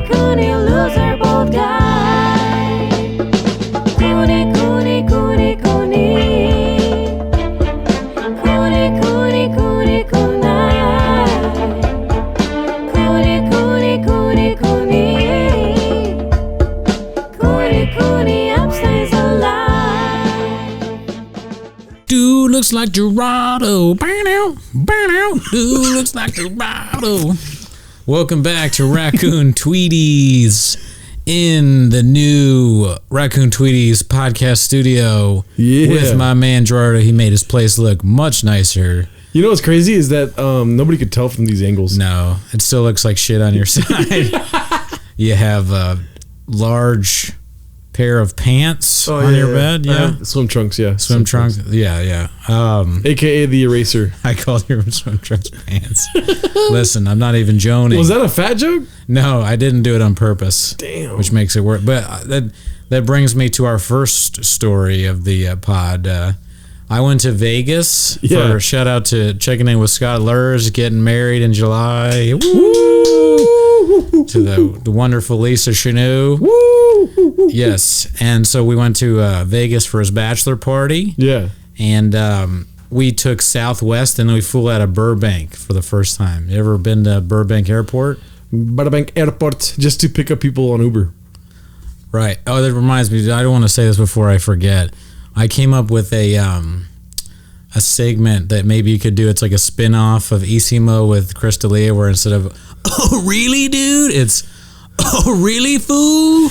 Cooney, loser, bold guy. Cooney, Cooney, Cooney, Cooney. Cooney, Cooney, Cooney, Cooney. Cooney, Cooney, Cooney, Cooney. Cooney, Cooney, upstays alive. Dude looks like Gerardo. Burn out. Dude looks like Gerardo. Welcome back to Raccoon Tweeties in the new Raccoon Tweeties podcast studio with my man Gerardo. He made his place look much nicer. You know what's crazy is that nobody could tell from these angles. No, it still looks like shit on your side. You have a large pair of pants on your bed. Yeah, swim trunks. Yeah, swim trunks. Yeah. AKA the eraser. I called your swim trunks pants. Listen, I'm not even joning. Was that a fat joke? No, I didn't do it on purpose. Damn. Which makes it work. But that brings me to our first story of the pod. I went to Vegas for shout out to checking in with Scott Lurs, getting married in July. Woo! To the wonderful Lisa Chanou. Woo! Yes. And so we went to Vegas for his bachelor party. Yeah. And we took Southwest and then we flew out of Burbank for the first time. You ever been to Burbank Airport? Burbank Airport, just to pick up people on Uber. Right. Oh, that reminds me. I don't want to say this before I forget. I came up with a segment that maybe you could do. It's like a spin-off of Isimo with Chris D'Elia, where instead of, oh, really, dude? It's, oh, really, fool?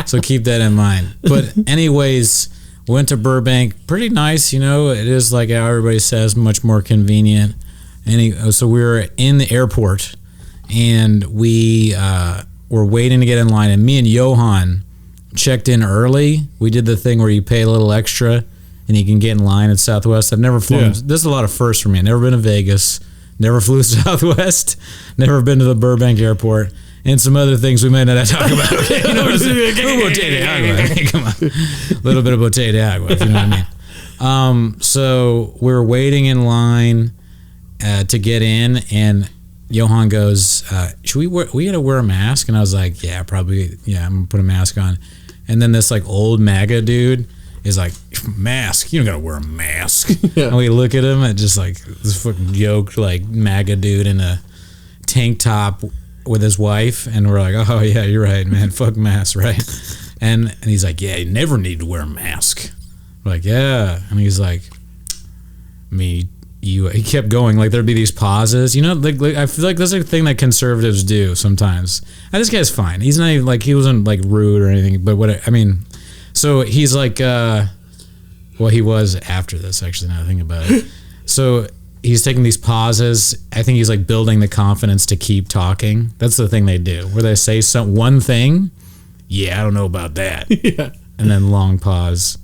So keep that in mind. But anyways, went to Burbank. Pretty nice, you know. It is like how everybody says, much more convenient. So we were in the airport, and we were waiting to get in line. And me and Johan checked in early. We did the thing where you pay a little extra, and you can get in line at Southwest. I've never flown. Yeah. This is a lot of firsts for me. I've never been to Vegas. Never flew Southwest. Never been to the Burbank Airport. And some other things we may not have to talk about. Okay? You know what I'm saying? Come on. A little bit of botella de agua, if you know what I mean. So we're waiting in line to get in, and Johan goes, we gotta wear a mask? And I was like, yeah, probably. Yeah, I'm gonna put a mask on. And then this like old MAGA dude is like, mask? You don't gotta wear a mask. Yeah. And we look at him and just like this fucking yoked like MAGA dude in a tank top with his wife, and we're like, oh yeah, you're right, man, fuck masks, right? And he's like, yeah, you never need to wear a mask. We're like, yeah. And he's like, he kept going, like there'd be these pauses, you know, like I feel like that's a thing that conservatives do sometimes. And this guy's fine. He's not even like, he wasn't like rude or anything, but so he's like, well, he was after this, actually, now that I think about it. So he's taking these pauses. I think he's like building the confidence to keep talking. That's the thing they do, where they say one thing. Yeah, I don't know about that. Yeah. And then long pause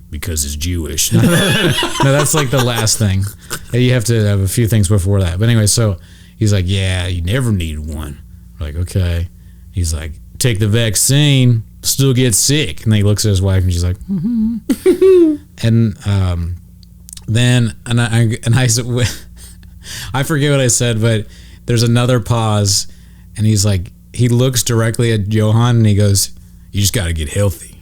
because it's Jewish. No, that's like the last thing. You have to have a few things before that. But anyway, so he's like, yeah, you never need one. We're like, okay. He's like, take the vaccine, still get sick. And then he looks at his wife and she's like, and then I said, I forget what I said, but there's another pause, and he's like, he looks directly at Johan and he goes, you just got to get healthy.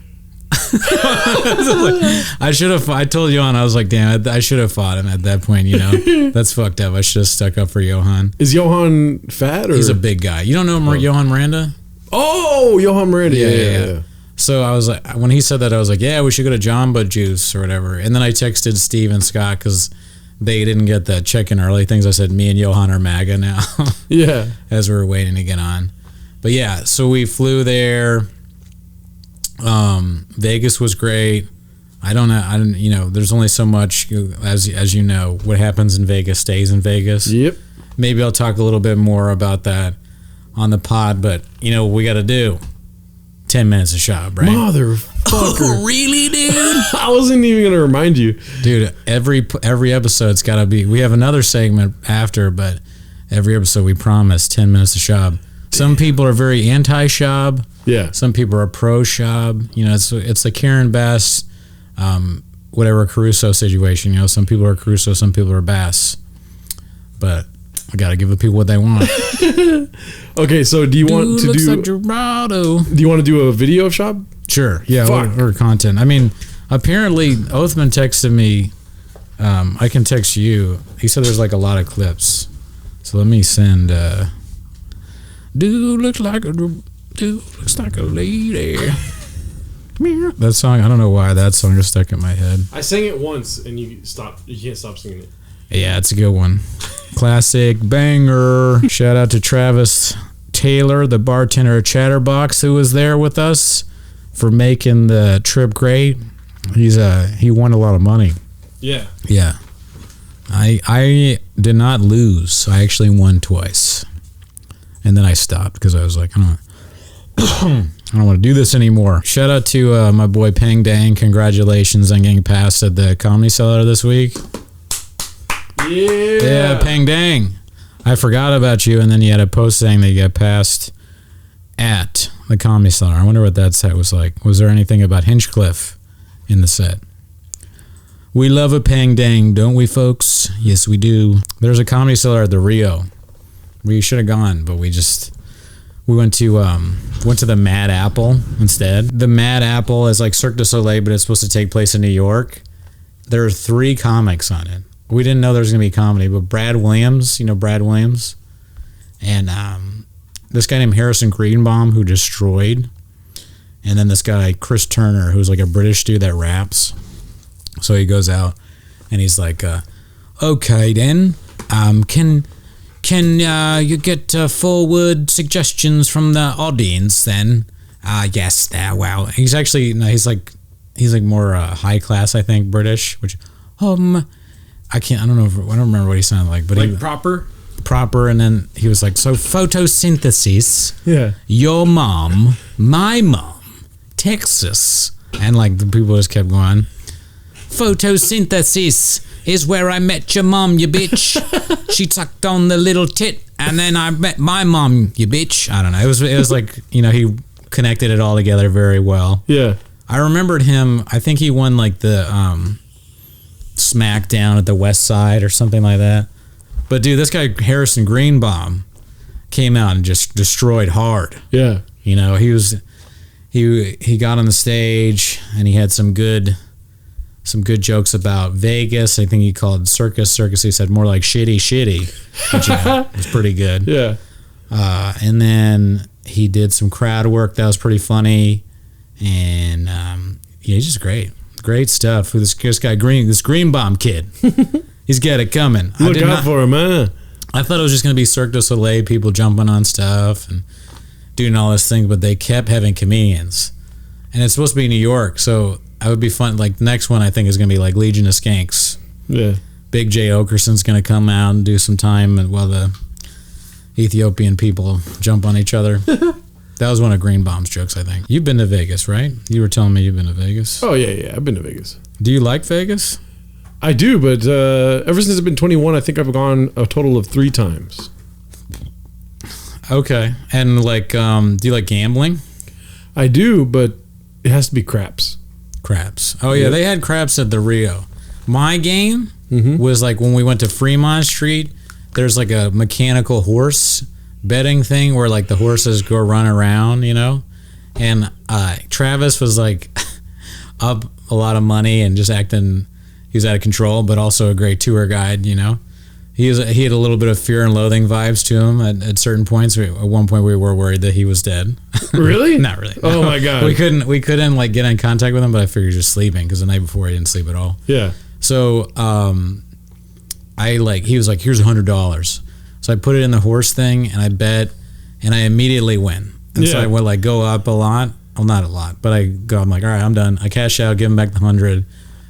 I told Johan, I was like, damn, I should have fought him at that point, you know. That's fucked up. I should have stuck up for Johan. Is Johan fat? Or? He's a big guy. You don't know Johan Miranda? Oh, Johan Miranda. Yeah. So I was like, when he said that, I was like, yeah, we should go to Jamba Juice or whatever. And then I texted Steve and Scott because they didn't get the check-in early things. I said, me and Johan are MAGA now. Yeah. As we were waiting to get on. But yeah, so we flew there. Vegas was great. I don't know. There's only so much, as you know, what happens in Vegas stays in Vegas. Yep. Maybe I'll talk a little bit more about that on the pod, but you know what we got to do? 10 minutes of shop, right? Motherfucker. Oh, really, dude? I wasn't even going to remind you. Dude, every episode's got to be, we have another segment after, but every episode we promise 10 minutes of shop. Some people are very anti-Schaub. Yeah. Some people are pro-Schaub. You know, it's the Karen Bass, whatever Caruso situation. You know, some people are Caruso, some people are Bass. But I gotta give the people what they want. Okay, so do you want to looks do? like Gerardo. Do you want to do a video shop? Sure. Yeah. Fuck. Or content. I mean, apparently Oathman texted me. I can text you. He said there's like a lot of clips. So let me send. Dude looks like a lady. That song. I don't know why that song just stuck in my head. I sang it once, and you can't stop singing it. Yeah, it's a good one. Classic banger. Shout out to Travis Taylor, the bartender at Chatterbox, who was there with us for making the trip great. He won a lot of money. Yeah. Yeah. I did not lose. I actually won twice. And then I stopped because I was like, I don't want to do this anymore. Shout out to my boy Pang Dang. Congratulations on getting passed at the Comedy Cellar this week. Yeah, Pang Dang. I forgot about you, and then you had a post saying that you got passed at the Comedy Cellar. I wonder what that set was like. Was there anything about Hinchcliffe in the set? We love a Pang Dang, don't we, folks? Yes, we do. There's a Comedy Cellar at the Rio. We should have gone, but we went to the Mad Apple instead. The Mad Apple is like Cirque du Soleil, but it's supposed to take place in New York. There are 3 comics on it. We didn't know there was going to be comedy, but Brad Williams, you know Brad Williams? And this guy named Harrison Greenbaum, who destroyed. And then this guy, Chris Turner, who's like a British dude that raps. So he goes out and he's like, okay then, can you get forward suggestions from the audience then? Yes, well, he's actually, no, he's like more high class, I think, British, which, I don't remember what he sounded like, but like proper, and then he was like, so photosynthesis, yeah, your mom, my mom, Texas, and like the people just kept going, photosynthesis is where I met your mom, you bitch. She tucked on the little tit, and then I met my mom, you bitch. I don't know. It was like, you know, he connected it all together very well. Yeah. I remembered him. I think he won like the SmackDown at the West Side or something like that. But dude, this guy Harrison Greenbaum came out and just destroyed hard. Yeah. You know, he got on the stage and he had some good jokes about Vegas. I think he called circus. He said more like shitty, which was pretty good. Yeah. And then he did some crowd work that was pretty funny, and he's just great stuff. This guy this Greenbaum kid, he's got it coming. Look out for him, man. I thought it was just gonna be Cirque du Soleil, people jumping on stuff and doing all this thing, but they kept having comedians, and it's supposed to be New York, so that would be fun. Like the next one, I think is gonna be like Legion of Skanks. Yeah. Big Jay Okerson's gonna come out and do some time while the Ethiopian people jump on each other. That was one of Greenbaum's jokes, I think. You've been to Vegas, right? You were telling me you've been to Vegas. Oh yeah, I've been to Vegas. Do you like Vegas? I do, but ever since I've been 21, I think I've gone a total of 3 times. Okay, and like, do you like gambling? I do, but it has to be craps. Craps. Oh yeah, they had craps at the Rio. My game was like when we went to Fremont Street. There's like a mechanical horse betting thing where like the horses go run around, you know. And Travis was like up a lot of money and just acting. He was out of control, but also a great tour guide, you know. He had a little bit of fear and loathing vibes to him at certain points. At one point, we were worried that he was dead. Really? Not really. Oh my god. We couldn't like get in contact with him, but I figured he was just sleeping because the night before he didn't sleep at all. Yeah. So he was like, here's $100. So I put it in the horse thing and I bet, and I immediately win. And so I would like go up a lot. Well, not a lot, but I'm like, all right, I'm done. I cash out, give him back the 100.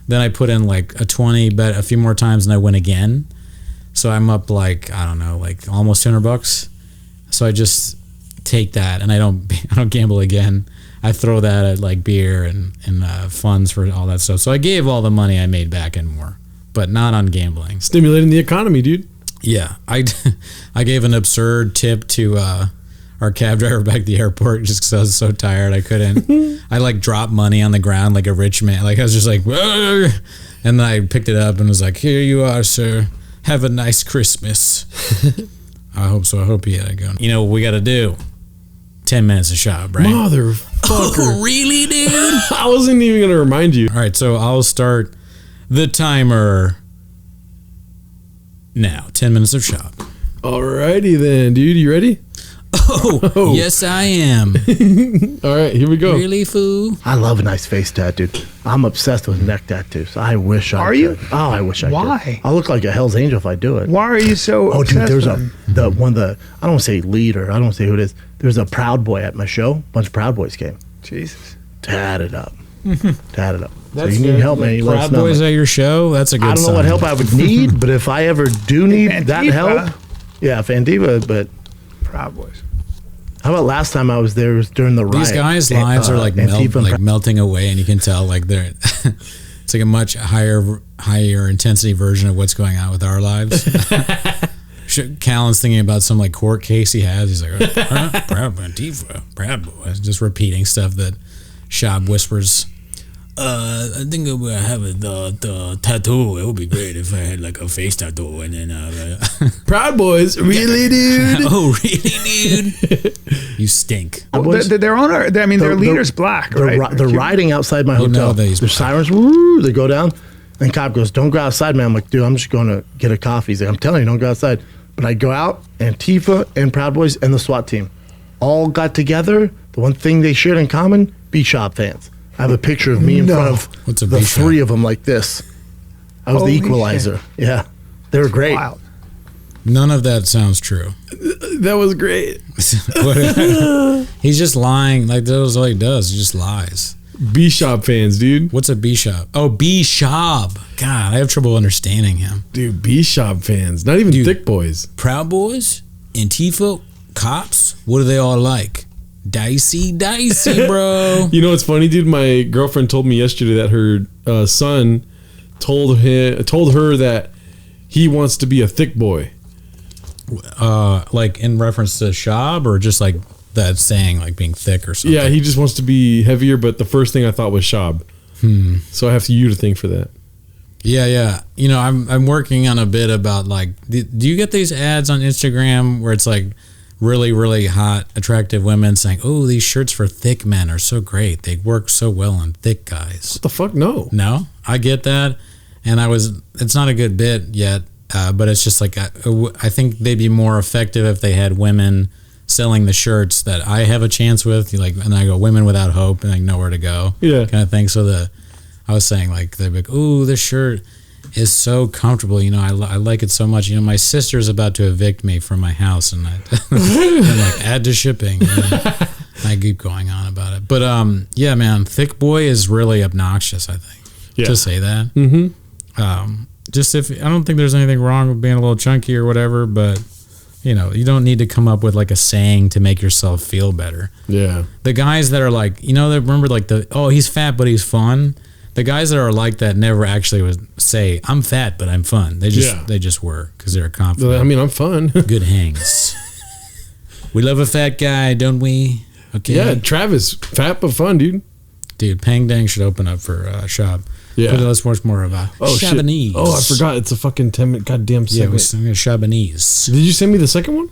Then I put in like a 20, bet a few more times, and I win again. So I'm up like, I don't know, like almost $200. So I just take that and I don't gamble again. I throw that at like beer and funds for all that stuff. So I gave all the money I made back and more, but not on gambling. Stimulating the economy, dude. Yeah, I gave an absurd tip to our cab driver back at the airport just because I was so tired I couldn't. I like dropped money on the ground like a rich man. Like I was just like, whoa! And then I picked it up and was like, here you are, sir. Have a nice Christmas. I hope so. I hope you had a good one. You know what we got to do? 10 minutes of shop, right? Motherfucker. Oh, really, dude? I wasn't even going to remind you. All right, so I'll start the timer now. 10 minutes of shop. Alrighty then, dude. You ready? Oh, yes, I am. All right, here we go. Really, foo? I love a nice face tattoo. I'm obsessed with neck tattoos. I wish I Are could. you? Oh, I wish I could. Why? I look like a Hell's Angel if I do it. Why are you so Oh, dude, obsessed there's with a them? one of the I don't want to say leader. I don't want to say who it is. There's a Proud Boy at my show. A bunch of Proud Boys came. Jesus. Tatted up. Tatted up. So That's you need good. help, man. You let us Proud know. Boys at your show? That's a good I don't know what sign. help I would need, but if I ever do need that Antifa. help, yeah, Fandiva. But Proud Boys. how about last time I was there? It was during the riot. These guys' lives are like, Antifa and melting away, and you can tell like they're. It's like a much higher intensity version of what's going on with our lives. Callan's thinking about some like court case he has. He's like, Proud Antifa, Proud Boys, just repeating stuff that Schaub whispers. I think I'm gonna have the tattoo. It would be great if I had like a face tattoo, and then. Proud Boys. Really, dude? Oh, really, dude? You stink. Well, Boys- their owner, I mean, their leader's black, right? They're riding outside my You know hotel. that he's There's sirens. Woo, they go down. And cop goes, "Don't go outside, man." I'm like, "Dude, I'm just going to get a coffee." He's like, "I'm telling you, don't go outside." But I go out, Antifa and Proud Boys and the SWAT team all got together. The one thing they shared in common: B-Shop fans. I have a picture of me in front of What's a the B-Shop? three of them like this. I was Holy the equalizer. Yeah, they were great. Wild. None of that sounds true. That was great. He's just lying. Like that's all he does. He just lies. B-Shop fans, dude. What's a B shop? Oh, B Schaub. God, I have trouble understanding him. Dude, B-Shop fans. Not even thick boys. Proud Boys, Antifa, cops. What are they all like? Dicey, bro. You know what's funny, dude? My girlfriend told me yesterday that her son told her that he wants to be a thick boy. Like in reference to Schaub, or just like that saying, like being thick or something. Yeah, he just wants to be heavier, but the first thing I thought was Schaub. So I have you to thank for that. Yeah. You know, I'm working on a bit about like, do you get these ads on Instagram where it's like really, really hot, attractive women saying, "Oh, these shirts for thick men are so great. They work so well on thick guys." What the fuck? No. No, I get that, and it's not a good bit yet, but it's just like I think they'd be more effective if they had women selling the shirts that I have a chance with, like, and I go women without hope and like nowhere to go, Yeah. kind of thing. So I was saying like they're like, "Ooh, this shirt is so comfortable. You know, I like it so much. You know, my sister's about to evict me from my house, and I'm like, add to shipping." And I keep going on about it, but yeah, man, thick boy is really obnoxious. I think to say that. Just if I don't think there's anything wrong with being a little chunky or whatever, but you know, you don't need to come up with like a saying to make yourself feel better. Yeah. The guys that are like, you know, they remember like he's fat but he's fun. The guys that are like that never actually would say, "I'm fat but I'm fun." They just were, because they're confident. I mean, I'm fun. Good hangs. We love a fat guy, don't we? Okay. Yeah, Travis, fat but fun, dude. Dude, Pang Dang should open up for Schaub. Yeah. But let's watch more of a Chabanese. Shit. Oh, I forgot. It's a fucking 10-minute goddamn Yeah, segment. we're Chabanese. Did you send me the second one?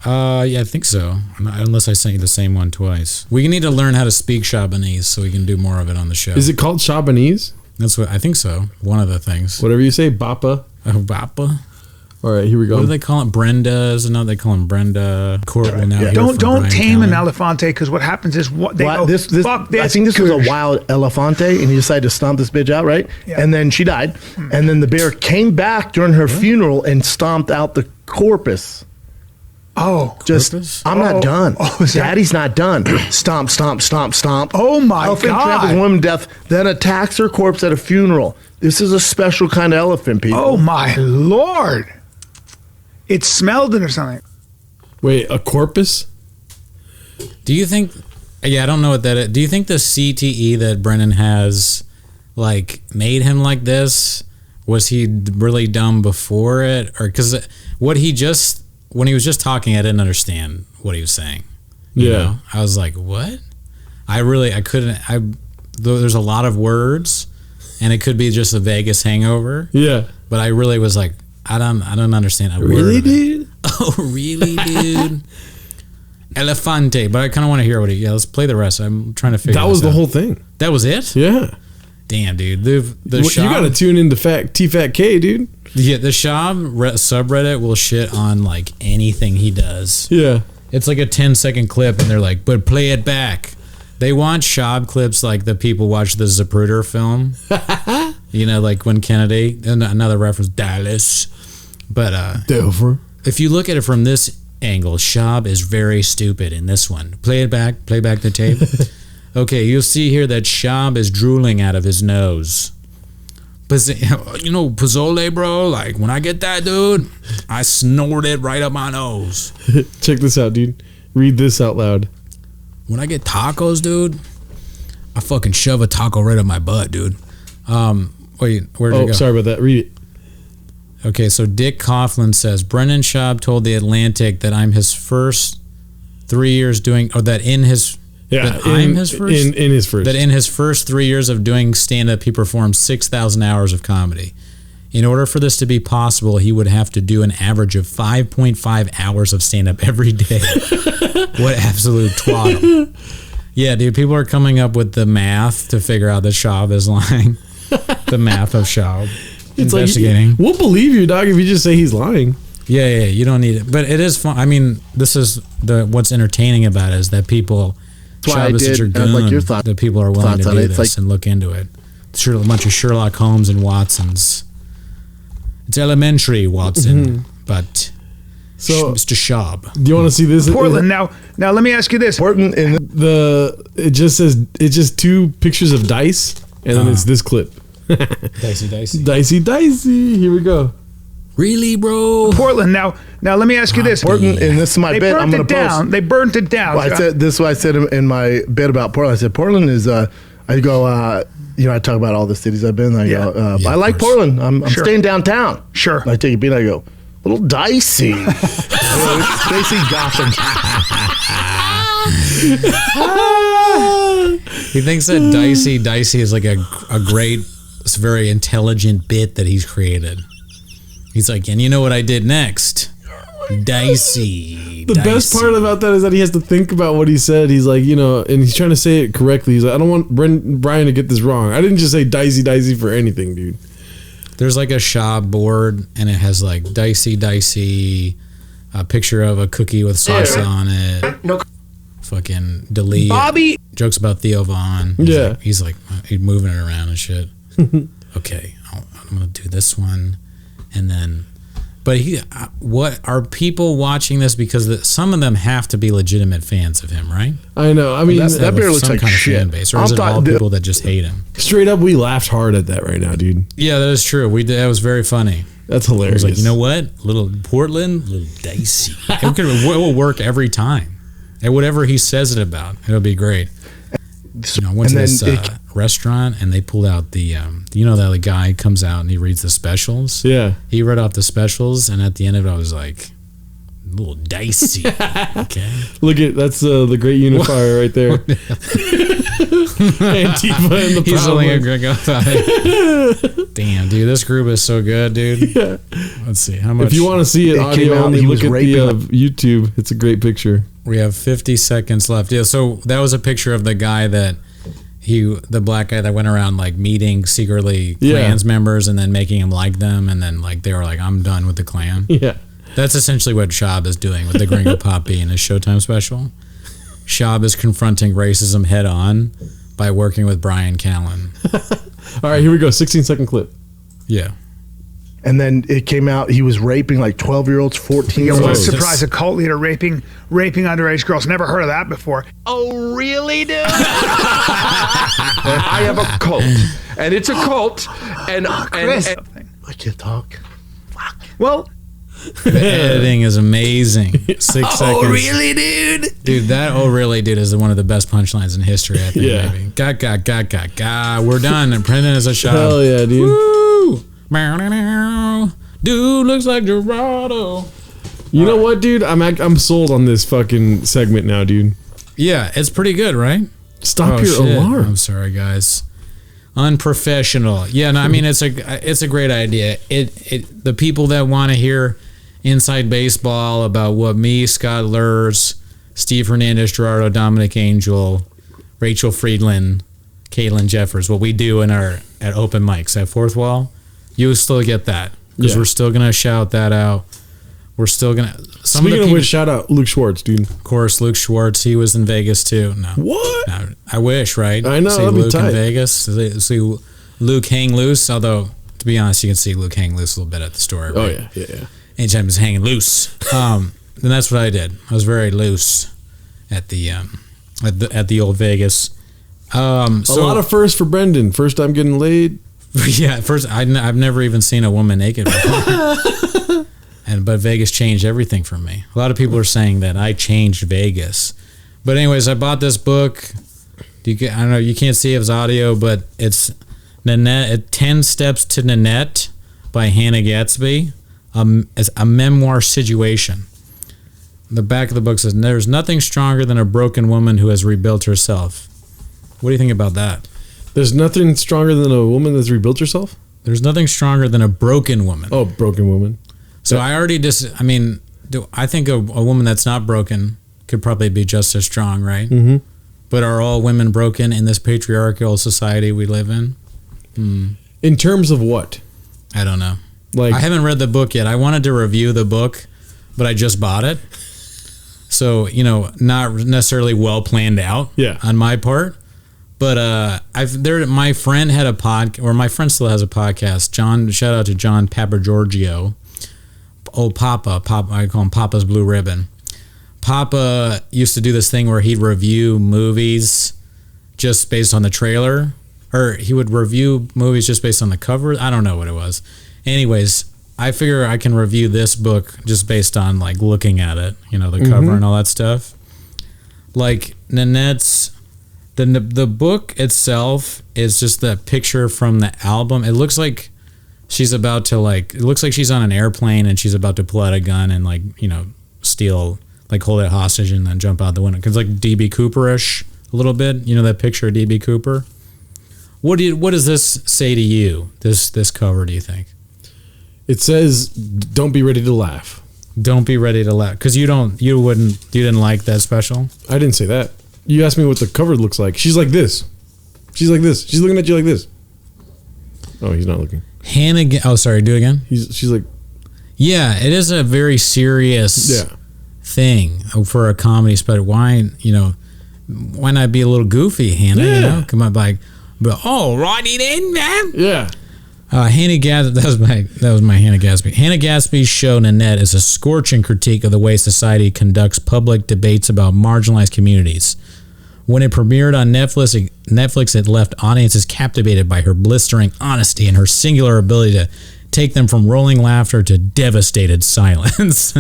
Yeah, I think so. Unless I sent you the same one twice. We need to learn how to speak Chabanese so we can do more of it on the show. Is it called Chabanese? That's what I think so. One of the things. Whatever you say, Bappa. Bappa. All right, here we go. What do they call it? Brenda. Is another they call him Brenda. Court will now hear from Don't Brian tame an Callen. elefante, because what happens is they Well, go, this fuck I this. think this was a Cougars. wild elefante, and he decided to stomp this bitch out, right? Yeah. And then she died, and then the bear came back during her funeral and stomped out the corpus. Oh, Just, Corpus? I'm not done. Oh, is that- Daddy's not done. Stomp, stomp, stomp, stomp. Oh, my Elephant God. tramples woman to death, then attacks her corpse at a funeral. This is a special kind of elephant, people. oh my Lord. It smelled it or something. Wait, a corpus? Do you think? Yeah, I don't know what that is. Do you think the CTE that Brennan has, like, made him like this? Was he really dumb before it, or because when he was just talking, I didn't understand what he was saying. You know? I was like, what? I couldn't. There's a lot of words, and it could be just a Vegas hangover. Yeah. But I really was like, I don't understand. Really, dude? Oh, really, dude? Elefante. But I kind of want to hear what he. Yeah, let's play the rest. I'm trying to figure. That was this the out. whole thing. That was it. Yeah. Damn, dude. The You Schaub, got to tune into T-Fat K, dude. Yeah, the Schaub subreddit will shit on like anything he does. Yeah. It's like a 10-second clip, and they're like, "But play it back." They want Schaub clips like the people watch the Zapruder film. You know, like when Kennedy, and another reference, Dallas. But Dover. if you look at it from this angle, Schaub is very stupid in this one. Play back the tape. Okay, you'll see here that Schaub is drooling out of his nose. You know, Pozole, bro, like when I get that, dude, I snort it right up my nose. Check this out, dude. Read this out loud. When I get tacos, dude, I fucking shove a taco right up my butt, dude. Wait, where'd you go? Sorry about that. Read it. Okay, so Dick Coughlin says, Brendan Schaub told The Atlantic that I'm his first 3 years doing, or that in his, that I'm his first? In his first. That in his first 3 years of doing stand-up, he performed 6,000 hours of comedy. In order for this to be possible, he would have to do an average of 5.5 hours of stand-up every day. What absolute twaddle. Yeah, dude, people are coming up with the math to figure out that Schaub is lying. The math of Schaub. It's Investigating. like, we'll believe you, dog, if you just say he's lying. Yeah, you don't need it. But it is fun. I mean, this is what's entertaining about it is that people, That's why I Schaub is such a did, goon, like your thought- that people are willing to thoughts do on it. this It's like- and look into it. Sure, a bunch of Sherlock Holmes and Watsons. It's elementary, Watson, but So, Mr. Schaub. do you want to see this? Portland. Now let me ask you this. Important in It just two pictures of dice, and then it's this clip. Dicey. Dicey. Here we go. Really, bro? Portland. Now let me ask you this. important, and this is my They bit. I'm burnt going it to post. down. They burnt it down. Well, I said this is what I said in my bit about Portland. I said Portland is. I go. I talk about all the cities I've been. I go. Yeah, I of like course. Portland. I'm Sure. staying downtown. Sure. And I take a beat. I go. A little dicey. It's basically Gotham. He thinks that Dicey is like a great, it's a very intelligent bit that he's created. He's like, and you know what I did next? Dicey. The best part about that is that he has to think about what he said. He's like, and he's trying to say it correctly. He's like, I don't want Brian to get this wrong. I didn't just say dicey for anything, dude. There's like a Schaub board, and it has like Dicey, a picture of a cookie with salsa on it. No. Fucking delete. Bobby. Jokes about Theo Vaughn. He's like he's moving it around and shit. Okay, I'm gonna do this one, and then. But what are people watching this because some of them have to be legitimate fans of him, right? I know. I mean, that beer looks some like kind shit. of fan base, or is it all people that just hate him? straight up, we laughed hard at that right now, dude. Yeah, that is true. We did. That was very funny. That's I hilarious. was like, you know what? Little Portland, little Dicey. It will work every time. And whatever he says it about, it'll be great. I went to this restaurant, and they pulled out the, that guy comes out and he reads the specials. Yeah. He read off the specials, and at the end of it, I was like, a little dicey. Okay. Look at that's the great unifier right there. Antifa and the He's Proud only a Boys. great guy. Damn, dude, this group is so good, dude. Yeah. Let's see how much. If you want to see it, It came audio out, only, he look was at the raping YouTube. It's a great picture. We have 50 seconds left. Yeah, so that was a picture of the guy the black guy that went around like meeting secretly Klans members and then making them like them, and then like they were like, I'm done with the Klan. Yeah. That's essentially what Schaub is doing with the Gringo Poppy in his Showtime special. Schaub is confronting racism head on by working with Brian Callen. All right, here we go. 16-second clip. Yeah. And then it came out he was raping like 12-year-olds, 14-year-olds. What a Gross. surprise! A cult leader raping underage girls. Never heard of that before. Oh, really, dude? I have a cult, and it's a cult, and Chris. I can't talk. Well, The editing is amazing. 6 seconds. Oh, really, dude? Dude, that "oh really" dude is one of the best punchlines in history, I think. Yeah. Maybe. Ga. We're done. And Brendan is a Schaub. Hell yeah, dude. Woo! Dude looks like Gerardo. You know what, dude? I'm sold on this fucking segment now, dude. Yeah, it's pretty good, right? Stop Oh, your shit. alarm. I'm sorry, guys. unprofessional. Yeah, no, I mean it's a great idea. The people that want to hear inside baseball about what me, Scott Lurs, Steve Hernandez, Gerardo, Dominic Angel, Rachel Friedland, Caitlin Jeffers, what we do at open mics at Fourth Wall, you still get that because we're still gonna shout that out. We're still gonna. Speaking of which, shout out Luke Schwartz, dude. Of course, Luke Schwartz. He was in Vegas too. No, what? No, I wish, right? I know. See That'd be Luke tight. in Vegas. See Luke hang loose. Although, to be honest, you can see Luke hang loose a little bit at the store. Right? Oh yeah. Anytime he's hanging loose. And that's what I did. I was very loose at the old Vegas. A lot of firsts for Brendan. First time getting laid. Yeah, I've never even seen a woman naked before. But Vegas changed everything for me. A lot of people are saying that I changed Vegas. But anyways, I bought this book. I don't know, you can't see it as audio, but it's Nanette, 10 Steps to Nanette by Hannah Gadsby. As a memoir situation. The back of the book says, "There's nothing stronger than a broken woman who has rebuilt herself." What do you think about that? There's nothing stronger than a woman that's rebuilt herself? There's nothing stronger than a broken woman. Oh, broken woman. So I think a woman that's not broken could probably be just as strong, right? Mm-hmm. But are all women broken in this patriarchal society we live in? In terms of what? I don't know. Like, I haven't read the book yet. I wanted to review the book, but I just bought it. So, not necessarily well planned out on my part. But my friend had a my friend still has a podcast. Shout out to John Papagiorgio. Oh, Papa, I call him Papa's Blue Ribbon. Papa used to do this thing where he'd review movies just based on the trailer, or he would review movies just based on the cover. I don't know what it was. Anyways, I figure I can review this book just based on like looking at it, the cover and all that stuff. Like Nanette's, the book itself is just the picture from the album. It looks like she's about to it looks like she's on an airplane and she's about to pull out a gun and steal, hold it hostage and then jump out the window. Cause like DB Cooper-ish a little bit, that picture of DB Cooper. What does this say to you? This cover, do you think? It says, "Don't be ready to laugh." Don't be ready to laugh. Cause you didn't like that special? I didn't say that. You asked me what the cover looks like. She's like this. She's looking at you like this. Oh, he's not looking. Sorry, do it again. She's like, yeah, it is a very serious thing for a comedy special. Why not be a little goofy, Hannah? Yeah. Come on, all righty then, man. yeah. Hannah Gadsby, that was my Hannah Gadsby. Hannah Gadsby's show Nanette is a scorching critique of the way society conducts public debates about marginalized communities. When it premiered on Netflix, it left audiences captivated by her blistering honesty and her singular ability to take them from rolling laughter to devastated silence.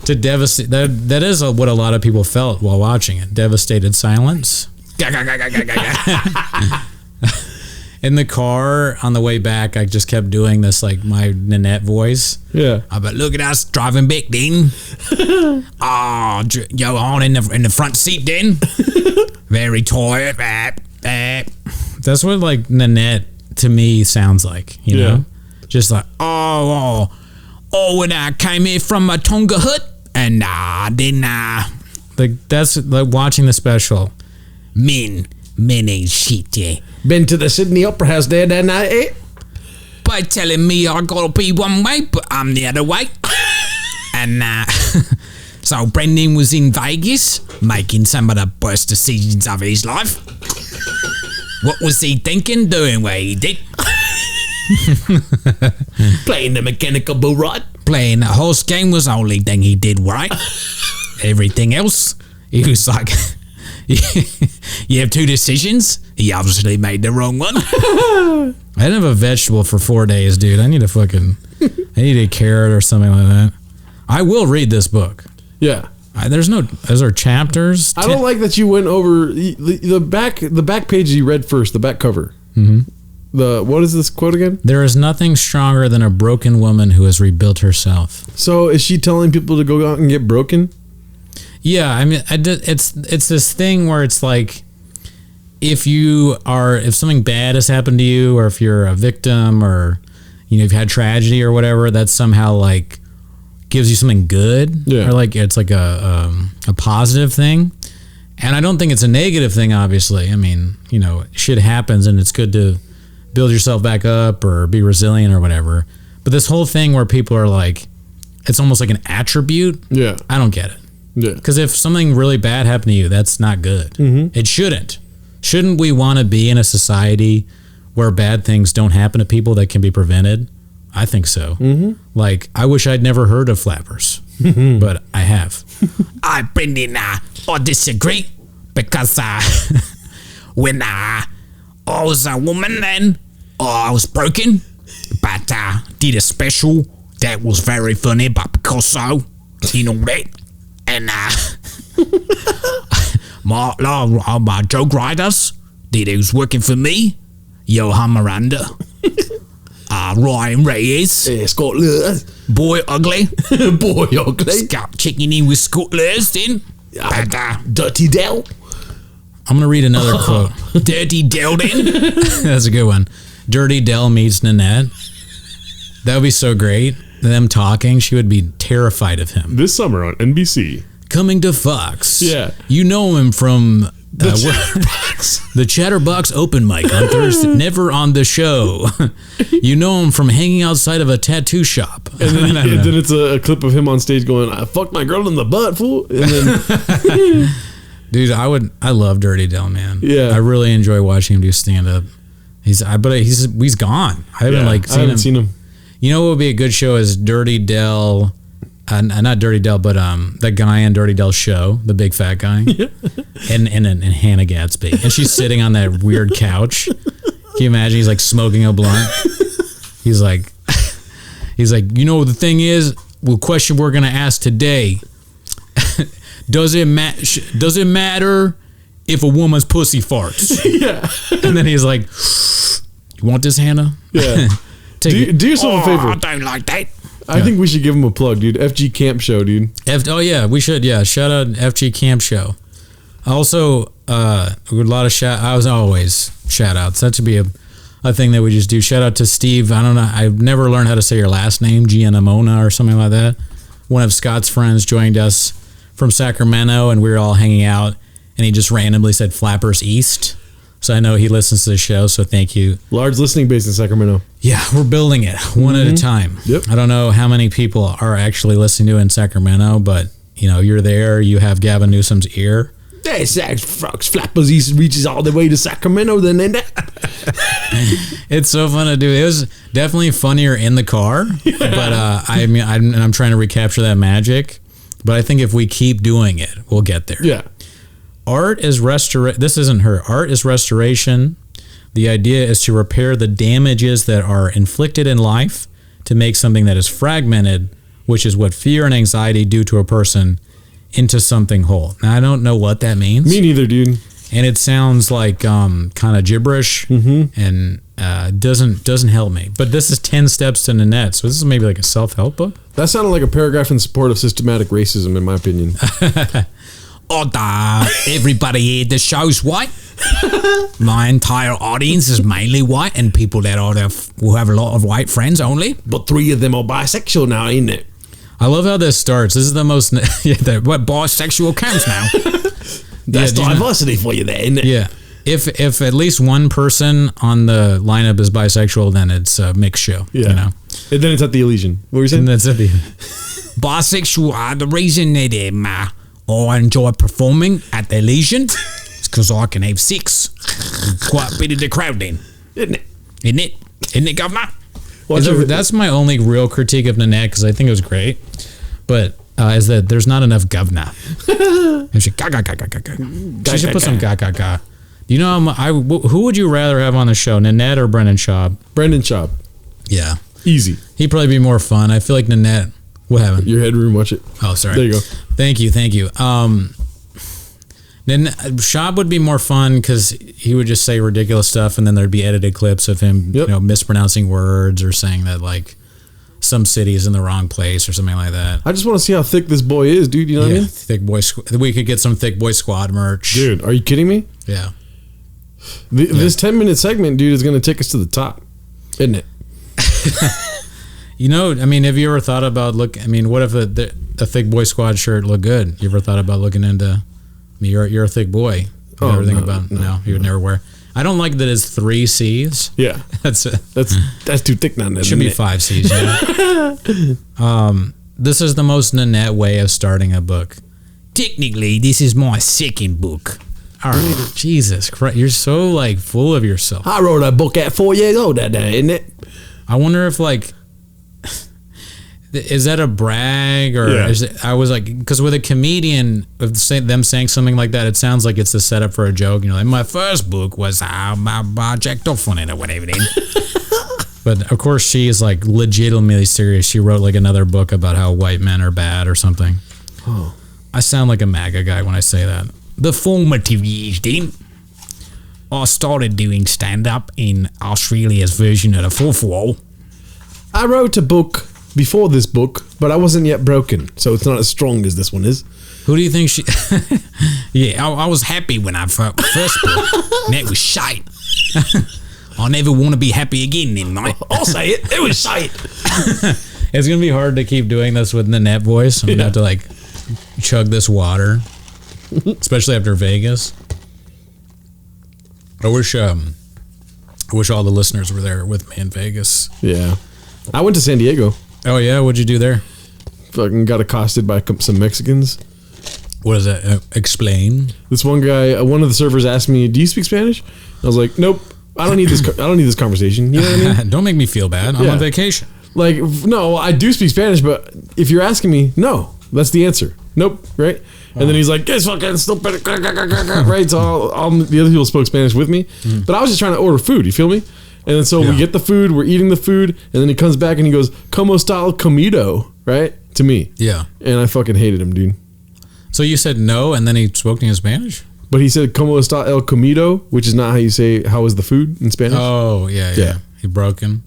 To devastate, that is what a lot of people felt while watching it. Devastated silence. In the car on the way back, I just kept doing this my Nanette voice. Yeah. But look at us driving back then. You're on in the front seat then. Very tired. That's what Nanette to me sounds like, you know? Just when I came here from my Tonga hut and that's like watching the special. Men ain't shit, yeah. Been to the Sydney Opera House there that night, eh? By telling me I gotta be one way, but I'm the other way. And so Brendan was in Vegas, making some of the best decisions of his life. What was he thinking, doing what he did? Playing the mechanical bull ride. Playing the horse game was the only thing he did right. Everything else, he was like... You have two decisions. He obviously made the wrong one. I didn't have a vegetable for 4 days, dude. I need a carrot or something like that. I will read this book. Yeah. Is there chapters? I don't like that you went over the back page you read first, the back cover. Mm-hmm. What is this quote again? There is nothing stronger than a broken woman who has rebuilt herself. So is she telling people to go out and get broken? Yeah, I mean, it's this thing where it's like, if something bad has happened to you, or if you're a victim, or you've had tragedy or whatever, that somehow like gives you something good, or like it's like a positive thing. And I don't think it's a negative thing, obviously. I mean, shit happens and it's good to build yourself back up or be resilient or whatever. But this whole thing where people are like, it's almost like an attribute. Yeah. I don't get it. Yeah. Because if something really bad happened to you, that's not good. Mm-hmm. It shouldn't. Shouldn't we want to be in a society where bad things don't happen to people that can be prevented? I think so. Mm-hmm. Like, I wish I'd never heard of flappers, but I have. Brendan, I disagree because when I was a woman then, I was broken, but did a special that was very funny, but because so, that, and my joke writers that was working for me, Johan Miranda, Ryan Reyes, Scott Lewis, Boy Ugly, Scott checking in with Scott Lewis then, Dirty Dell. I'm going to read another quote. Dirty Dell then. That's a good one. Dirty Dell meets Nanette. That would be so great. Them talking, she would be terrified of him. This summer on NBC. Coming to Fox. Yeah. You know him from the Chatterbox open mic on Thursday. Never on the show. You know him from hanging outside of a tattoo shop. And then, then it's a clip of him on stage going, I fucked my girl in the butt, fool. And then... Dude, I love Dirty Dell, man. Yeah. I really enjoy watching him do stand up. He's gone. I haven't seen him. You know what would be a good show is Dirty Dell, not Dirty Dell, but that guy on Dirty Dell's show, the big fat guy, and Hannah Gadsby, and she's sitting on that weird couch. Can you imagine? He's like smoking a blunt. He's like, the thing is, the question we're gonna ask today: does it matter if a woman's pussy farts? Yeah. And then he's like, you want this, Hannah? Yeah. Do yourself a favor. I don't like that. I think we should give him a plug, dude. FG Camp Show, dude. Oh yeah, we should. Yeah, shout out FG Camp Show. Also, a lot of always shout outs. That should be a thing that we just do. Shout out to Steve. I don't know. I've never learned how to say your last name, Gianamona or something like that. One of Scott's friends joined us from Sacramento, and we were all hanging out, and he just randomly said Flappers East. So I know he listens to the show, so thank you. Large listening base in Sacramento. Yeah, we're building it one at a time. Yep. I don't know how many people are actually listening to it in Sacramento, but you're there. You have Gavin Newsom's ear. Flappers East reaches all the way to Sacramento, then It's so fun to do. It was definitely funnier in the car, but I'm trying to recapture that magic. But I think if we keep doing it, we'll get there. Yeah. Art is This isn't her. Art is restoration. The idea is to repair the damages that are inflicted in life to make something that is fragmented, which is what fear and anxiety do to a person, into something whole. Now, I don't know what that means. Me neither, dude. And it sounds like kind of gibberish and doesn't help me. But this is 10 Steps to Nanette, so this is maybe like a self-help book? That sounded like a paragraph in support of systematic racism, in my opinion. Everybody here, the show's white. My entire audience is mainly white, and people that will have a lot of white friends only. But 3 of them are bisexual now, ain't it? I love how this starts. This is the most... what bisexual counts now. That's diversity for you there, isn't it? Yeah. If at least one person on the lineup is bisexual, then it's a mixed show. Yeah. And then it's at the Elysian. What were you saying? And that's at the... Bisexual are the reason that I enjoy performing at the Elysian. It's because I can have sex. Quite a bit of the crowd then. Isn't it? Isn't it, Governor? That's my only real critique of Nanette, because I think it was great. But is that there's not enough govna. And she She should put some ga. Do you know who would you rather have on the show, Nanette or Brendan Schaub? Brendan Schaub. Yeah. Easy. He'd probably be more fun. I feel like Nanette. What happened? Your headroom, watch it. Oh, sorry. There you go. Thank you. Then Schaub would be more fun because he would just say ridiculous stuff, and then there'd be edited clips of him, mispronouncing words or saying that like some city is in the wrong place or something like that. I just want to see how thick this boy is, dude. You know what I mean? Thick boy. We could get some Thick Boy Squad merch. Dude, are you kidding me? Yeah. This 10-minute segment, dude, is going to take us to the top, isn't it? You know, I mean, have you ever thought about what if a thick boy squad shirt looked good? You ever thought about looking into? I mean, you're a thick boy. You ever think about? No, you would never wear. I don't like that it's 3 C's. Yeah, that's too thick now. It should be 5 C's. Yeah. This is the most Nanette way of starting a book. Technically, this is my second book. All right, Jesus Christ, you're so like full of yourself. I wrote a book at 4 years old that day, isn't it? I wonder if like. Is that a brag or is it, I was like, because with a comedian, them saying something like that, it sounds like it's the setup for a joke. You know, like my first book was I jacked off on it or whatever. But of course, she is like legitimately serious. She wrote like another book about how white men are bad or something. Oh, I sound like a MAGA guy when I say that. The formative years, then I started doing stand up in Australia's version of the Fourth Wall. I wrote a book before this book, but I wasn't yet broken, so it's not as strong as this one is. Who do you think she... Yeah, I was happy when I first book. And that was shite. I'll never want to be happy again then, mate. I'll say it. It was shite. It's going to be hard to keep doing this with Nanette voice. I'm going to have to, like, chug this water. Especially after Vegas. I wish all the listeners were there with me in Vegas. Yeah. I went to San Diego. Oh, yeah? What'd you do there? Fucking got accosted by some Mexicans. What is that? Explain. This one guy, one of the servers asked me, "Do you speak Spanish?" I was like, "Nope. I don't need this. I don't need this conversation." You know what I mean? Don't make me feel bad. I'm on vacation. Like, no, I do speak Spanish, but if you're asking me, no, that's the answer. Nope. Right? And then he's like, "Guess fucking stupid." Right? So all the other people spoke Spanish with me, but I was just trying to order food. You feel me? And then so we get the food, we're eating the food, and then he comes back and he goes, "Como está el comido?" Right? To me. Yeah. And I fucking hated him, dude. So you said no, and then he spoke to you in Spanish? But he said, "Como está el comido?" which is not how you say, "How is the food?" in Spanish. Oh, yeah. He broke him.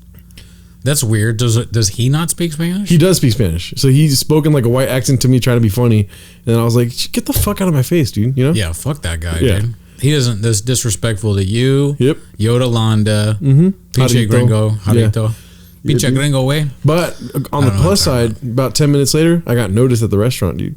That's weird. Does he not speak Spanish? He does speak Spanish. So he's spoken like a white accent to me, trying to be funny. And I was like, "Get the fuck out of my face, dude." You know? Yeah, fuck that guy, dude. He doesn't. This disrespectful to you. Yep. Yodalanda. Pinche gringo. Jarito. Pinche gringo way. But on the plus side, about 10 minutes later, I got noticed at the restaurant, dude.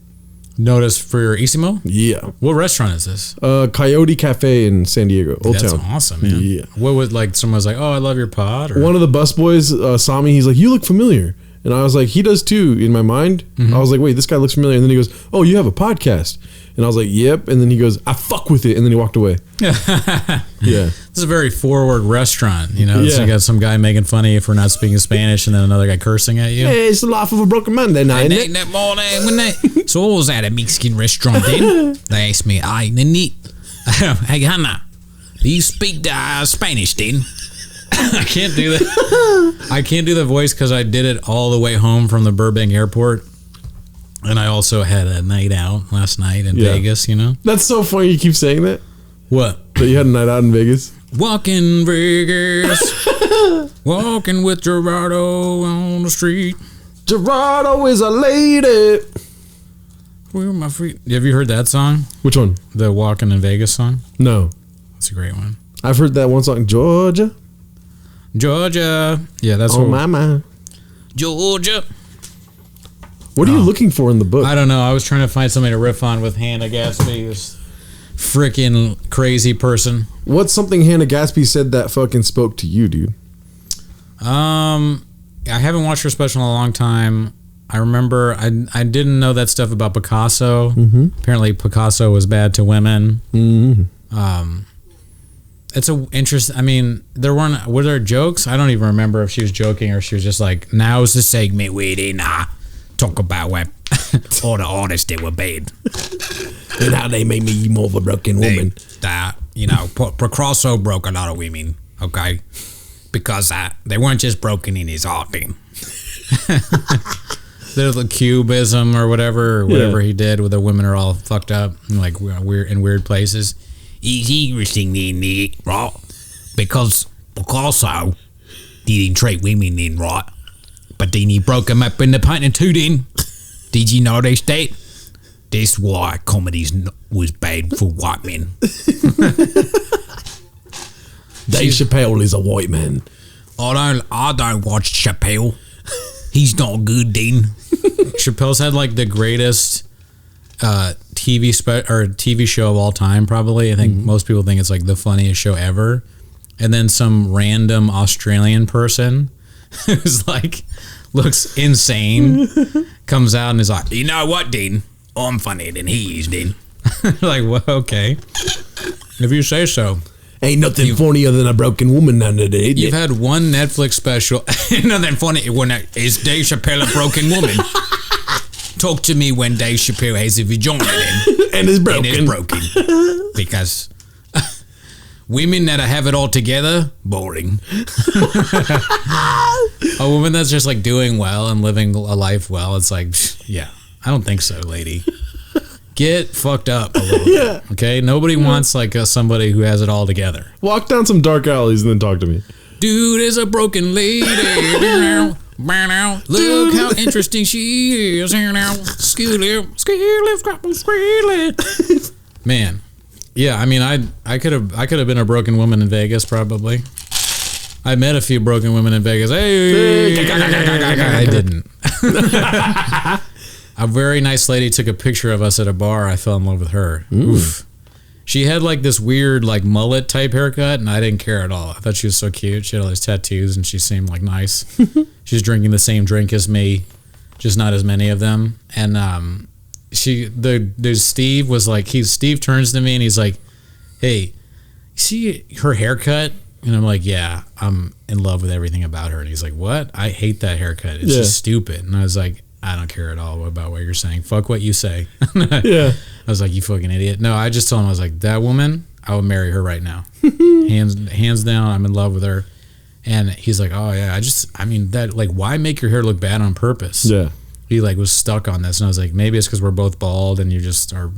Notice for your Isimo? Yeah. What restaurant is this? Coyote Cafe in San Diego, Old That's Town. awesome, man. Yeah. What would like someone was like, "Oh, I love your pod." Or? One of the busboys saw me. He's like, "You look familiar," and I was like, "He does too." In my mind, I was like, "Wait, this guy looks familiar." And then he goes, "Oh, you have a podcast?" And I was like, "Yep." And then he goes, "I fuck with it," and then he walked away. Yeah. This is a very forward restaurant, you know. So you got some guy making fun of you for not speaking Spanish, and then another guy cursing at you. Hey, it's the life of a broken man, then, ain't it? That morning when so I was at a Mexican restaurant then. They asked me, "Hey, Nanette, hey, Hannah, do you speak Spanish then?" I can't do that. I can't do the voice because I did it all the way home from the Burbank airport. And I also had a night out last night in Vegas, you know? That's so funny you keep saying that. What? That you had a night out in Vegas? Walking Vegas. Walking with Gerardo on the street. Gerardo is a lady. Where are my feet? Have you heard that song? Which one? The Walking in Vegas song? No. That's a great one. I've heard that one song, Georgia. Georgia. Yeah, that's what. My mind. Georgia. What are you looking for in the book? I don't know. I was trying to find something to riff on with Hannah Gadsby, this freaking crazy person. What's something Hannah Gadsby said that fucking spoke to you, dude? I haven't watched her special in a long time. I remember I didn't know that stuff about Picasso. Apparently Picasso was bad to women. It's a interest. I mean, were there jokes? I don't even remember if she was joking or she was just like, "Now's the segment where they talk about what all the artists that were bad and how they made me more of a broken woman." Picasso broke a lot of women, okay, because they weren't just broken in his art. Then there's the cubism or whatever he did, where the women are all fucked up and like weird places. It's interesting then, right? Because Picasso didn't treat women then right, but then he broke them up in the painting too then. Did you notice that? That's why comedy was bad for white men. Dave Chappelle is a white man. I don't watch Chappelle. He's not good, Dean. Chappelle's had like the greatest TV show of all time, probably. I think most people think it's like the funniest show ever. And then some random Australian person who's like looks insane comes out and is like, You know what, Dean? I'm funnier than he is, Dean. like, well, okay, if you say so. Ain't nothing funnier than a broken woman nowadays. You've had one Netflix special. Nothing funny when is Dave Chappelle a broken woman? Talk to me when Dave Chappelle has a vagina then. and it's broken. And it's broken. Because women that have it all together, boring. A woman that's just like doing well and living a life well. It's like, yeah, I don't think so, lady. Get fucked up a little bit, okay? Nobody wants like somebody who has it all together. Walk down some dark alleys and then talk to me. Dude is a broken lady. Look how interesting she is. Man, yeah. I mean, I could have been a broken woman in Vegas probably. I met a few broken women in Vegas. Hey, I didn't. A very nice lady took a picture of us at a bar. I fell in love with her. Oof. She had like this weird like mullet type haircut, and I didn't care at all. I thought she was so cute. She had all these tattoos, and she seemed like nice. She's drinking the same drink as me, just not as many of them. And Steve was like, Steve turns to me and he's like, "Hey, see her haircut?" And I'm like, "Yeah, I'm in love with everything about her." And he's like, "What? I hate that haircut. It's just stupid." And I was like, I don't care at all about what you're saying. Fuck what you say. Yeah. I was like, you fucking idiot. No, I just told him, I was like, that woman, I would marry her right now. hands down, I'm in love with her. And he's like, oh yeah, why make your hair look bad on purpose? Yeah. He like was stuck on this. And I was like, maybe it's because we're both bald and you just feel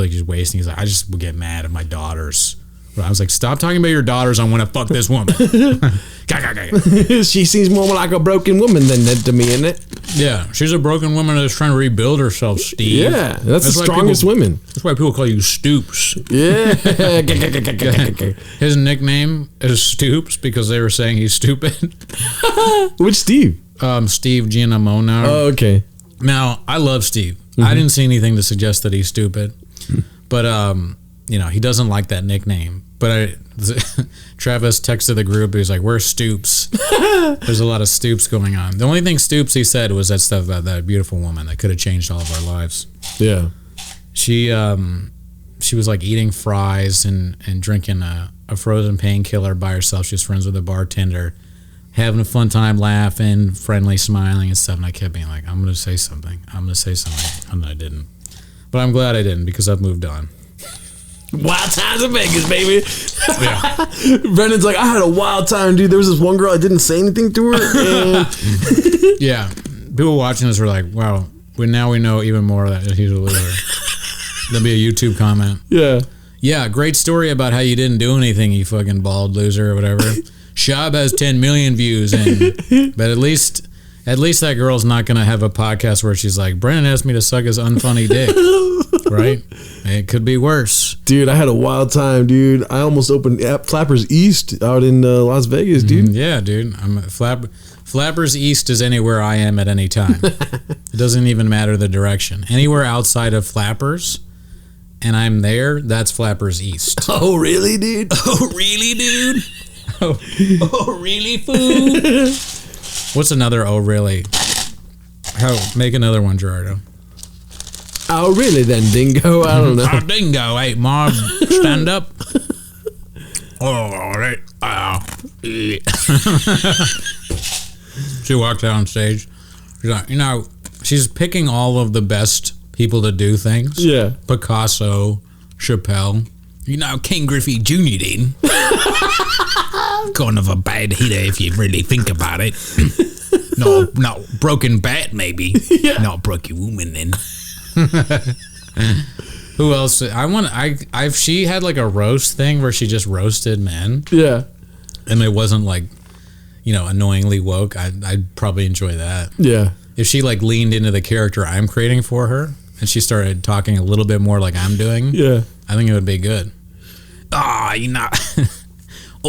like you're wasting. He's like, I just would get mad at my daughters. I was like, stop talking about your daughters. I want to fuck this woman. She seems more like a broken woman than that to me, isn't it? Yeah, she's a broken woman that's trying to rebuild herself, Steve. Yeah, that's the strongest women. That's why people call you Stoops. Yeah. His nickname is Stoops because they were saying he's stupid. Which Steve? Steve Giannamona. Oh, okay. Now, I love Steve. I didn't see anything to suggest that he's stupid. But, he doesn't like that nickname. But Travis texted the group. He was like, "Where's Stoops?" There's a lot of Stoops going on. The only thing Stoops he said was that stuff about that beautiful woman that could have changed all of our lives. Yeah. She was like eating fries and drinking a frozen painkiller by herself. She was friends with a bartender, having a fun time, laughing, friendly, smiling and stuff. And I kept being like, I'm gonna say something. And I didn't. But I'm glad I didn't because I've moved on. Wild times in Vegas, baby. Yeah. Brendan's like, I had a wild time, dude. There was this one girl, I didn't say anything to her. And yeah. People watching this were like, wow, now we know even more that he's a loser. There'll be a YouTube comment. Yeah. Yeah, great story about how you didn't do anything, you fucking bald loser or whatever. Schaub has 10 million views, but at least that girl's not going to have a podcast where she's like, Brendan asked me to suck his unfunny dick. Right? It could be worse. Dude, I had a wild time, dude. I almost opened Flappers East out in Las Vegas, dude. Yeah, dude. Flappers East is anywhere I am at any time. It doesn't even matter the direction. Anywhere outside of Flappers, and I'm there, that's Flappers East. Oh, really, dude? Oh, really, dude? Oh, really, fool? What's another oh, really? Make another one, Gerardo. Oh, really then, dingo? I don't know. Oh, dingo. Hey, Mom, stand up. All right. She walked out on stage. She's like, she's picking all of the best people to do things. Yeah. Picasso, Chappelle. King Griffey Jr. then. Kind of a bad hitter if you really think about it. No, not broken bat maybe. Yeah. Not broken woman then. Who else? She had like a roast thing where she just roasted men. Yeah. And it wasn't like, annoyingly woke. I'd probably enjoy that. Yeah. If she like leaned into the character I'm creating for her and she started talking a little bit more like I'm doing. Yeah. I think it would be good.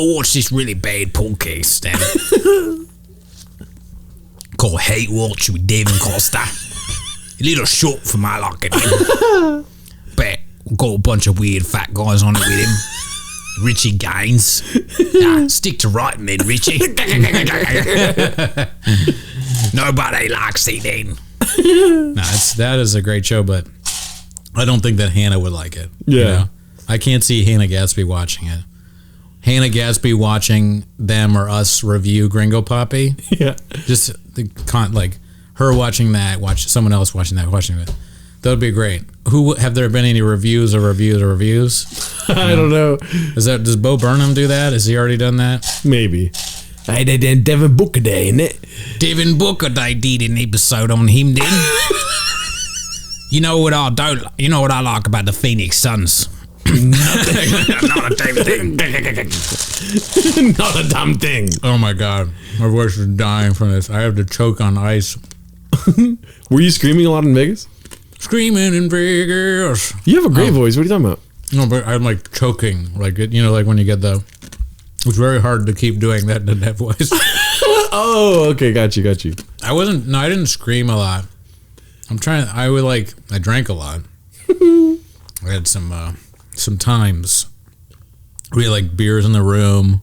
watched this really bad podcast called Hate Watch with Devin Costa. A little short for my liking, but got a bunch of weird fat guys on it with him. Richie Gaines. Stick to writing then, Richie. Nobody likes it then. No, that is a great show, but I don't think that Hannah would like it. Yeah. You know? I can't see Hannah Gadsby watching it. Hannah Gadsby watching them or us review Gringo Poppy. Yeah. Just like her watching that, watch someone else watching that, watching it. That would be great. Have there been any reviews? I don't know. Does Bo Burnham do that? Has he already done that? Maybe. Hey, they did Devin Booker Day, innit? Devin Booker, they did an episode on him then. You know what I like about the Phoenix Suns? Not a damn thing. Not a damn thing. Oh my God, my voice is dying from this. I have to choke on ice. Were you screaming a lot in Vegas? Screaming in Vegas. You have a great voice. What are you talking about? No, but I'm like choking, like like when you get it's very hard to keep doing that voice. Oh, okay, got you. I didn't scream a lot. I drank a lot. I had some times. We had like beers in the room.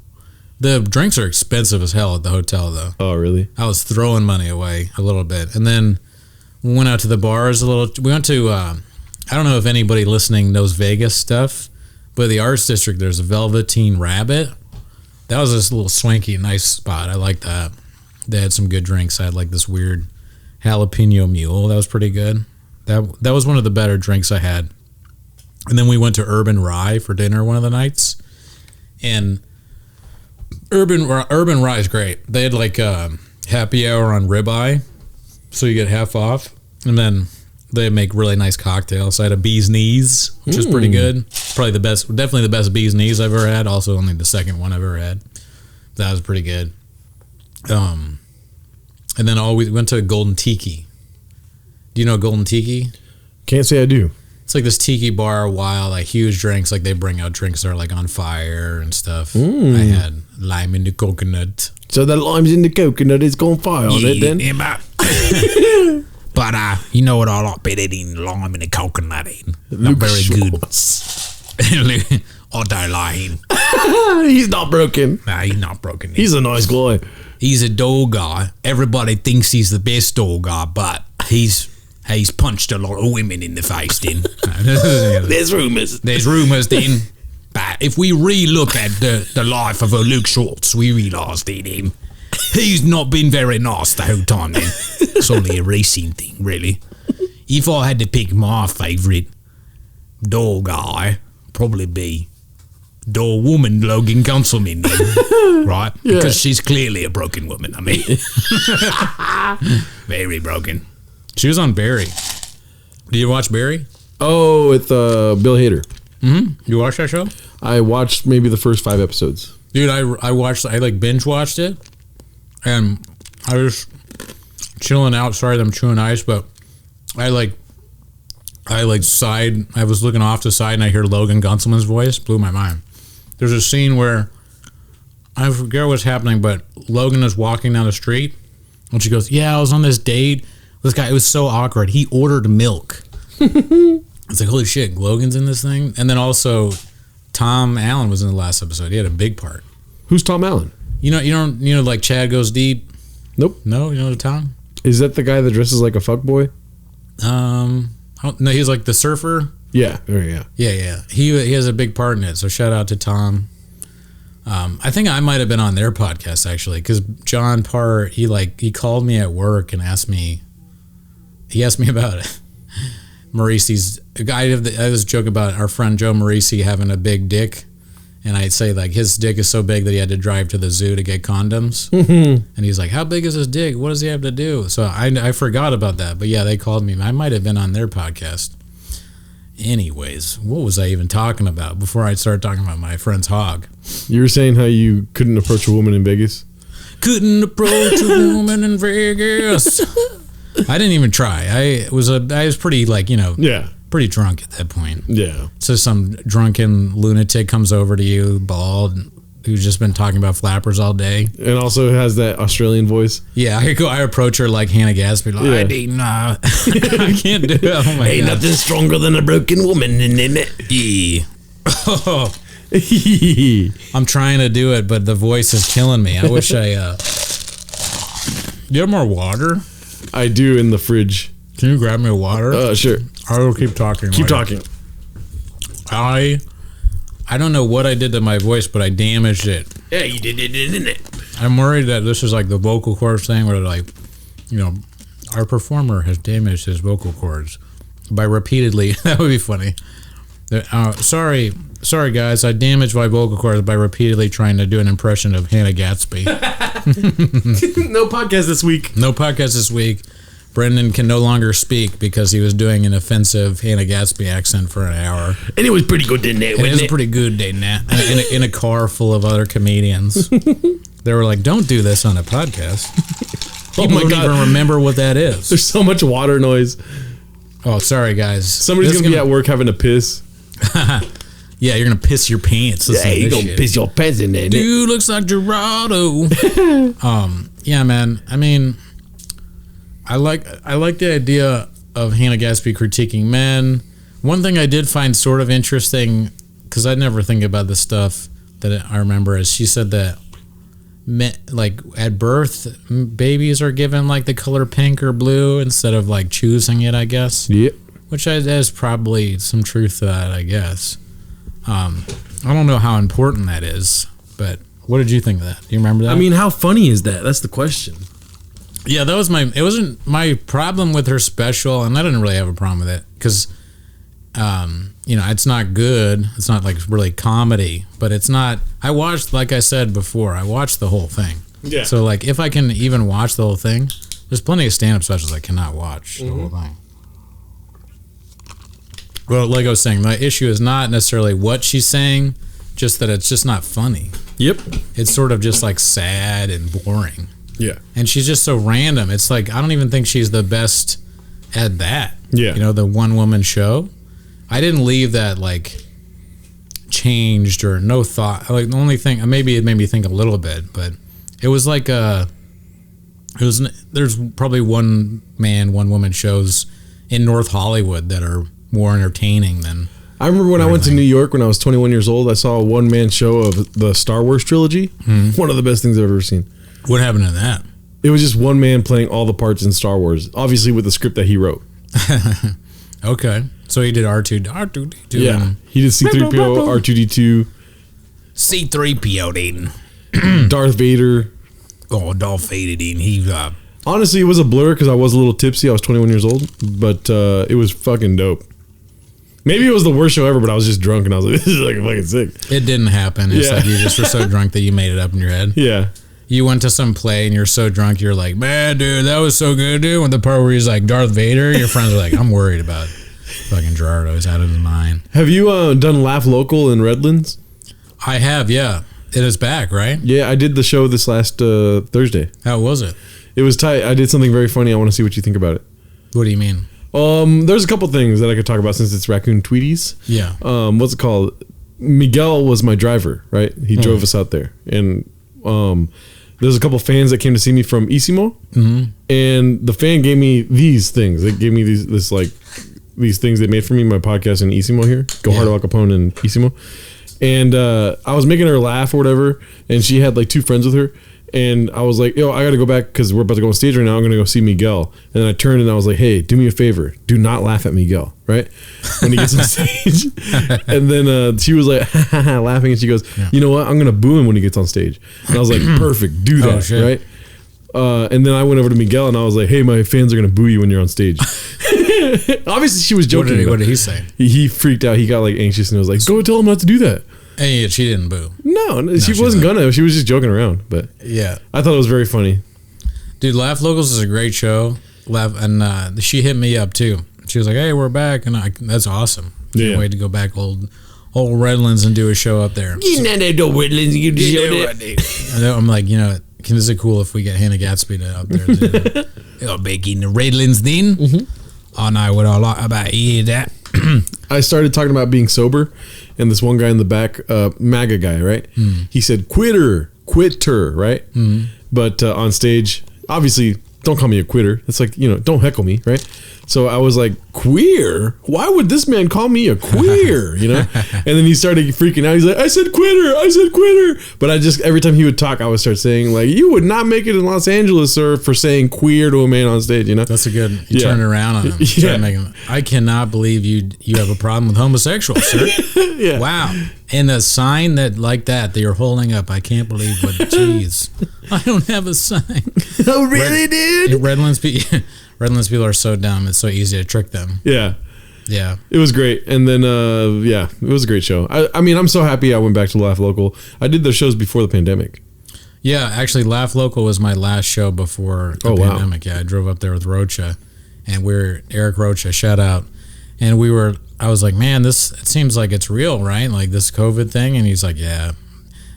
The drinks are expensive as hell at the hotel though. Oh, really? I was throwing money away a little bit. And then we went out to the bars a little. We went to, I don't know if anybody listening knows Vegas stuff, but the Arts District, there's a Velveteen Rabbit. That was this little swanky, nice spot. I like that. They had some good drinks. I had like this weird jalapeno mule. That was pretty good. That was one of the better drinks I had. And then we went to Urban Rye for dinner one of the nights. And Urban Rye is great. They had like happy hour on ribeye, so you get half off. And then they make really nice cocktails. So I had a bee's knees, which is pretty good. Probably definitely the best bee's knees I've ever had. Also only the second one I've ever had. That was pretty good. And then we went to Golden Tiki. Do you know Golden Tiki? Can't say I do. It's like this tiki bar, wild, like huge drinks. Like they bring out drinks that are like on fire and stuff. I had lime in the coconut. So the lime's in the coconut is on fire on it then? Yeah, but you know what I like better than lime in the coconut? Not very good. I don't like him. He's not broken. Nah, he's not broken. He's a nice guy. He's a dog guy. Everybody thinks he's the best dog guy, but he's punched a lot of women in the face then. There's rumours. There's rumours then. But if we re-look at the life of Luke Schwartz, we realise that he's not been very nice the whole time then. It's only a recent thing, really. If I had to pick my favourite dog guy, probably be dog woman Logan Councilman then, right? Yeah. Because she's clearly a broken woman, I mean. Very broken. She was on Barry. Do you watch Barry? Oh, with Bill Hader. Mm-hmm. You watch that show? I watched maybe the first 5 episodes. Dude, I like binge watched it, and I was chilling out. Sorry that I'm chewing ice, but I sighed. I was looking off to the side, and I hear Logan Gunselman's voice. Blew my mind. There's a scene where I forget what's happening, but Logan is walking down the street, and she goes, "Yeah, I was on this date. This guy, it was so awkward. He ordered milk." It's like, holy shit, Logan's in this thing. And then also, Tom Allen was in the last episode. He had a big part. Who's Tom Allen? You know, like Chad Goes Deep. Nope. No, you know the Tom? Is that the guy that dresses like a fuckboy? No, he's like the surfer. Yeah. Yeah. Yeah. He has a big part in it. So shout out to Tom. I think I might have been on their podcast actually, because John Parr, he called me at work and asked me about it. Maurice's guy. I was joking about our friend Joe Maurice having a big dick, and I'd say like his dick is so big that he had to drive to the zoo to get condoms. And he's like, "How big is his dick? What does he have to do?" So I forgot about that. But yeah, they called me. I might have been on their podcast. Anyways, what was I even talking about before I started talking about my friend's hog? You were saying how you couldn't approach a woman in Vegas? Couldn't approach a woman in Vegas. I didn't even try. I was pretty pretty drunk at that point. Yeah. So some drunken lunatic comes over to you, bald, who's just been talking about flappers all day. And also has that Australian voice. Yeah, I approach her like Hannah Gadsby. Like, Yeah. I can't do it. Oh my God. nothing stronger than a broken woman, isn't it? Yeah. I'm trying to do it, but the voice is killing me. I wish I. You have more water? I do in the fridge. Can you grab me a water? Sure. I will keep talking. Keep later. talking. I don't know what I did to my voice, but I damaged it. Yeah, you did it, didn't it? I'm worried that this is like the vocal cords thing, where like, our performer has damaged his vocal cords by repeatedly. That would be funny. Sorry guys, I damaged my vocal cords by repeatedly trying to do an impression of Hannah Gadsby. No podcast this week. No podcast this week. Brendan can no longer speak because he was doing an offensive Hannah Gadsby accent for an hour. And it was pretty good, didn't it? And it was pretty good, didn't it? In a car full of other comedians. They were like, don't do this on a podcast. People don't even remember what that is. There's so much water noise. Oh, sorry, guys. Somebody's going to be at work having to piss. Yeah, you're going to piss your pants. Yeah, you're going to piss your pants in there. Dude looks like Gerardo. Yeah, man. I mean, I like the idea of Hannah Gadsby critiquing men. One thing I did find sort of interesting, because I never think about this stuff that I remember, is she said that men, like at birth, babies are given like the color pink or blue instead of like choosing it, I guess. Yep. Which there's probably some truth to that, I guess. I don't know how important that is, but what did you think of that? Do you remember that? I mean, how funny is that? That's the question. Yeah, it wasn't my problem with her special, and I didn't really have a problem with it because, it's not good. It's not like really comedy, but it's not. I watched, like I said before, I watched the whole thing. Yeah. So like, if I can even watch the whole thing, there's plenty of stand-up specials I cannot watch the whole thing. Well, like I was saying, my issue is not necessarily what she's saying, just that it's just not funny. Yep. It's sort of just like sad and boring. Yeah. And she's just so random. It's like, I don't even think she's the best at that. Yeah. The one woman show. I didn't leave that like changed or no thought. Like the only thing, maybe it made me think a little bit, but it was like there's probably one man, one woman shows in North Hollywood that are more entertaining than. I remember when I went to New York when I was 21 years old, I saw a one-man show of the Star Wars trilogy. One of the best things I've ever seen. What happened to that? It was just one man playing all the parts in Star Wars, obviously with the script that he wrote. Okay. So he did R2D2. Yeah. He did C-3PO, R2-D2, C-3PO, Dayton. Darth Vader. Oh, Dolph Vader, Dayton. He, Honestly, it was a blur because I was a little tipsy. I was 21 years old, but it was fucking dope. Maybe it was the worst show ever, but I was just drunk and I was like, this is like fucking sick. It didn't happen. It's Yeah. like you just were so drunk that you made it up in your head. Yeah. You went to some play and you're so drunk, you're like, man, dude, that was so good, dude. When the part where he's like Darth Vader, your friends are like, I'm worried about fucking Gerardo. He's out of his mind. Have you done Laugh Local in Redlands? I have, yeah. It is back, right? Yeah, I did the show this last Thursday. How was it? It was tight. I did something very funny. I want to see what you think about it. What do you mean? There's a couple things that I could talk about since it's Raccoon Tweeties. Yeah. What's it called? Miguel was my driver, right? He drove us out there, and there's a couple fans that came to see me from Isimo, and the fan gave me these things. They gave me these things they made for me, my podcast in Isimo here, Go Hard Al Capone and Isimo, and I was making her laugh or whatever, and she had like two friends with her. And I was like, yo, I got to go back because we're about to go on stage right now. I'm going to go see Miguel. And then I turned and I was like, hey, do me a favor. Do not laugh at Miguel, right? When he gets on stage. And then she was like, laughing. And she goes, you know what? I'm going to boo him when he gets on stage. And I was like, perfect. Do that, right? And then I went over to Miguel and I was like, hey, my fans are going to boo you when you're on stage. Obviously, she was joking. What did he say? He freaked out. He got like anxious and was like, go tell him not to do that. Hey, she didn't boo. No, she wasn't gonna. She was just joking around. But yeah, I thought it was very funny. Dude, Laugh Locals is a great show. She hit me up too. She was like, "Hey, we're back," and that's awesome. Can't wait to go back old Redlands and do a show up there. You know that old Redlands. You I'm like, is it cool if we get Hannah Gadsby to out there? You're back in the Redlands then? And I would all like about hear that. I started talking about being sober, and this one guy in the back, MAGA guy, right? He said, quitter, right? But on stage, obviously, don't call me a quitter. It's like, don't heckle me, right? So I was like, queer? Why would this man call me a queer? And then he started freaking out. He's like, I said quitter. But every time he would talk, I would start saying, like, you would not make it in Los Angeles, sir, for saying queer to a man on stage, That's a good, you turn it around on him. Yeah. I cannot believe you have a problem with homosexuals, sir. Yeah. Wow. And the sign that you're holding up, I can't believe jeez. I don't have a sign. Oh, really, dude? Redlands people are so dumb. It's so easy to trick them. Yeah. Yeah. It was great. And then, it was a great show. I mean, I'm so happy I went back to Laugh Local. I did their shows before the pandemic. Yeah, actually, Laugh Local was my last show before the pandemic. Yeah, I drove up there with Rocha, and Eric Rocha, shout out. And I was like, man, it seems like it's real, right? Like this COVID thing. And he's like, yeah.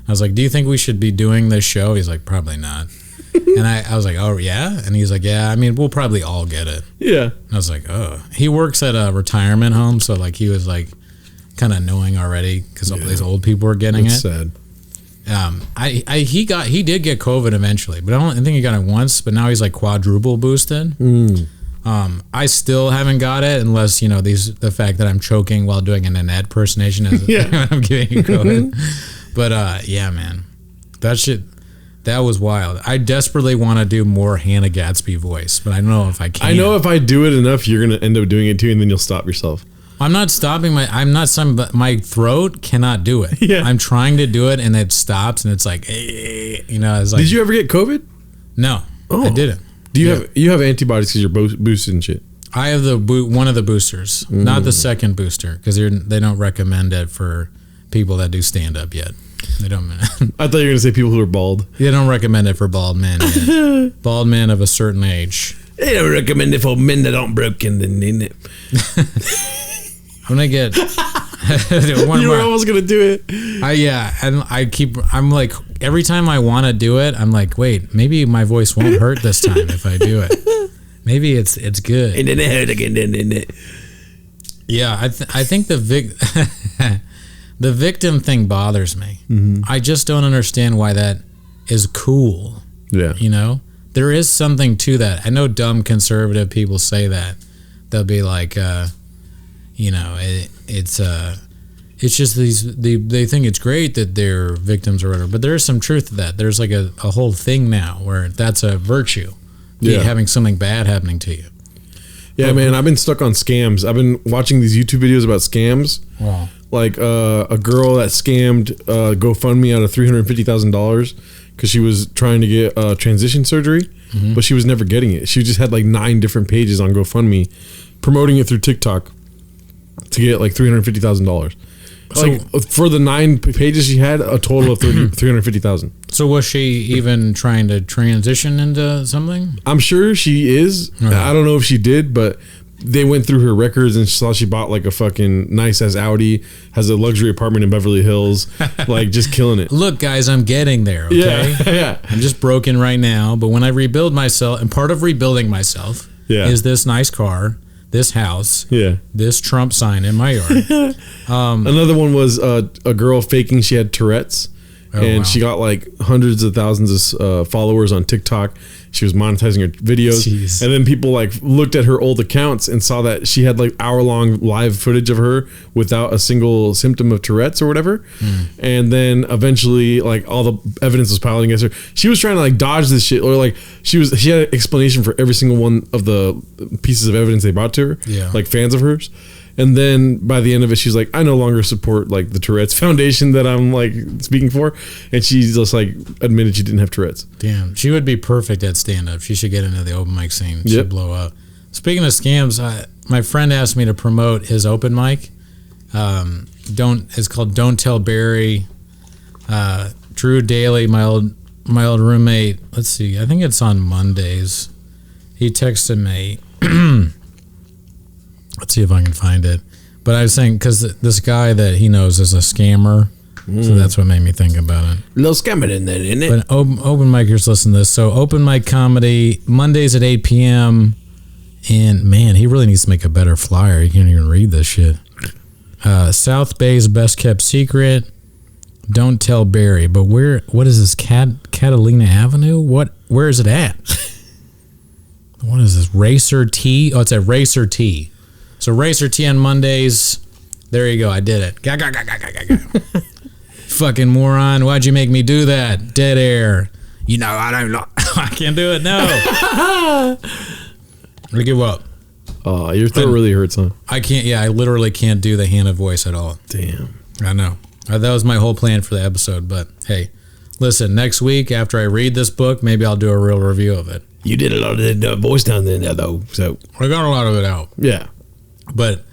I was like, do you think we should be doing this show? He's like, probably not. And I was like, oh, yeah? And he's like, yeah, I mean, we'll probably all get it. Yeah. And I was like, oh. He works at a retirement home, so like he was like kind of knowing already because all these old people were getting it. Sad. He did get COVID eventually, but I think he got it once, but now he's like quadruple boosted. I still haven't got it unless, the fact that I'm choking while doing a Nanette impersonation when I'm giving you COVID. But yeah, man, that was wild. I desperately want to do more Hannah Gadsby voice, but I don't know if I can. I know if I do it enough, you're going to end up doing it too, and then you'll stop yourself. I'm not stopping but my throat cannot do it. Yeah. I'm trying to do it and it stops and it's like, it's like. Did you ever get COVID? No, I didn't. Do you have antibodies because you're boosted and shit? I have one of the boosters, not the second booster, because they don't recommend it for people that do stand up yet. They don't. I thought you were gonna say people who are bald. They don't recommend it for bald men yet. Bald men of a certain age. They don't recommend it for men that aren't broken. I'm gonna get. You were almost gonna do it. I'm like, every time I want to do it, I'm like, wait, maybe my voice won't hurt this time if I do it. Maybe it's good. And then it hurt again. Yeah, I think the victim thing bothers me. I just don't understand why that is cool. Yeah. There is something to that. I know dumb conservative people say that. They'll be like, it's just they think it's great that they're victims or whatever, but there is some truth to that. There's like a whole thing now where that's a virtue, having something bad happening to you. Yeah, man, I've been stuck on scams. I've been watching these YouTube videos about scams. Wow. Like a girl that scammed GoFundMe out of $350,000 because she was trying to get transition surgery, but she was never getting it. She just had like 9 different pages on GoFundMe promoting it through TikTok to get like $350,000. Like for the 9 pages she had, a total of $350,000. So was she even trying to transition into something? I'm sure she is. I don't know if she did, but they went through her records and saw she bought like a fucking nice ass Audi, has a luxury apartment in Beverly Hills, like just killing it. Look, guys, I'm getting there. Okay, yeah. I'm just broken right now, but when I rebuild myself, and part of rebuilding myself is this nice car, this house, this Trump sign in my yard. Another one was a girl faking she had Tourette's, she got like hundreds of thousands of followers on TikTok. She was monetizing her videos. Jeez. And then people like looked at her old accounts and saw that she had like hour-long live footage of her without a single symptom of Tourette's or whatever. And then eventually like all the evidence was piling against her. She was trying to like dodge this shit, or like she had an explanation for every single one of the pieces of evidence they brought to her, like fans of hers. And then by the end of it, she's like, I no longer support like the Tourette's Foundation that I'm like speaking for. And she just like admitted she didn't have Tourette's. Damn, she would be perfect at stand-up. She should get into the open mic scene. She'd blow up. Speaking of scams, my friend asked me to promote his open mic. It's called Don't Tell Barry. Drew Daly, my old roommate. Let's see, I think it's on Mondays. He texted me. Let's see if I can find it. But I was saying, because this guy that he knows is a scammer, so that's what made me think about it. Little scammer in there, isn't it? But open micers listen to this. So open mic comedy, Mondays at 8 p.m. And man, he really needs to make a better flyer. He can't even read this shit. South Bay's best kept secret. Don't tell Barry. But what is this? Catalina Avenue? Where is it at? What is this? Racer T? Oh, it's at Racer T. So Racer T on Mondays. There you go. I did it. Fucking moron. Why'd you make me do that? Dead air. You know, I don't know. I can't do it. No. I give up. Oh, your throat really hurts, huh? I can't. Yeah, I literally can't do the Hannah voice at all. Damn. I know. That was my whole plan for the episode. But hey, listen, next week after I read this book, maybe I'll do a real review of it. You did a lot of the voice down there, though. So I got a lot of it out. Yeah. But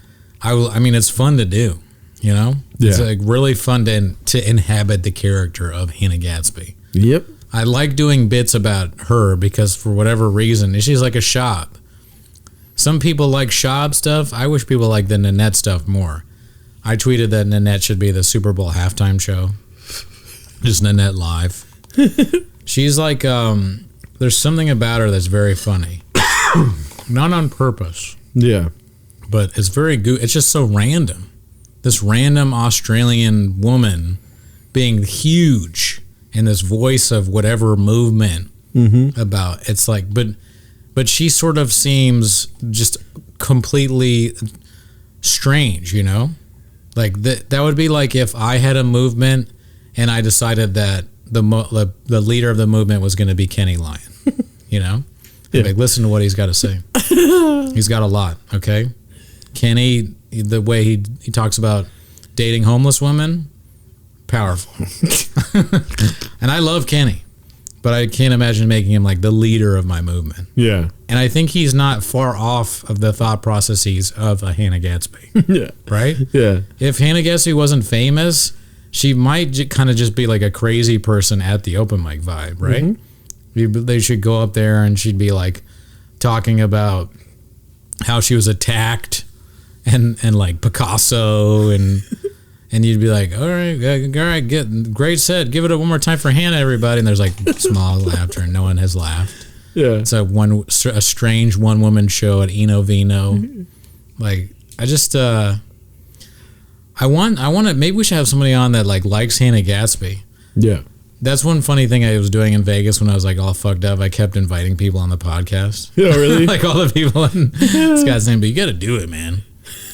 I mean, it's fun to do. You know, it's like really fun to inhabit the character of Hannah Gadsby. Yep. I like doing bits about her because for whatever reason, she's like a Schaub. Some people like Schaub stuff. I wish people liked the Nanette stuff more. I tweeted that Nanette should be the Super Bowl halftime show. Just Nanette live. She's like, there's something about her that's very funny. Not on purpose. Yeah. But it's very good. It's just so random. This random Australian woman being huge in this voice of whatever movement about. It's like, but she sort of seems just completely strange, you know? Like that would be like if I had a movement and I decided that the leader of the movement was going to be Kenny Lyon, you know? Yeah. Like, listen to what he's got to say. He's got a lot, okay? Kenny, the way he talks about dating homeless women, powerful. And I love Kenny, but I can't imagine making him like the leader of my movement. Yeah. And I think he's not far off of the thought processes of a Hannah Gadsby. Yeah. Right? Yeah. If Hannah Gadsby wasn't famous, she might kind of just be like a crazy person at the open mic vibe, right? Mm-hmm. They should go up there and she'd be like talking about how she was attacked and like Picasso and you'd be like, all right, great set. Give it one more time for Hannah, everybody. And there's like small laughter and no one has laughed. Yeah. It's a strange one woman show at Eno Vino. Like, I just I want to, maybe we should have somebody on that like likes Hannah Gadsby. Yeah. That's one funny thing I was doing in Vegas when I was like all fucked up. I kept inviting people on the podcast. Yeah, really? Like all the people in this guy's name, but you got to do it, man.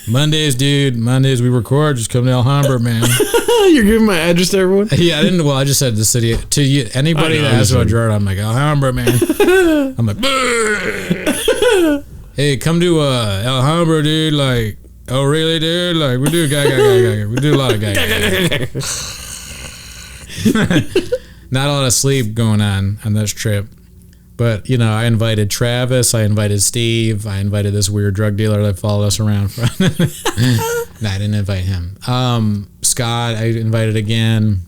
Mondays, dude. Mondays we record. Just come to Alhambra, man. You're giving my address to everyone? Yeah, I didn't. Well, I just said the city to you. Anybody that asks about Gerard, I'm like Alhambra, man. I'm like, hey, come to Alhambra, dude. Like, oh really, dude? Like we do guy. We do a lot of guy. Not a lot of sleep going on this trip. But, you know, I invited Travis, I invited Steve, I invited this weird drug dealer that followed us around. No, I didn't invite him. Scott, I invited again.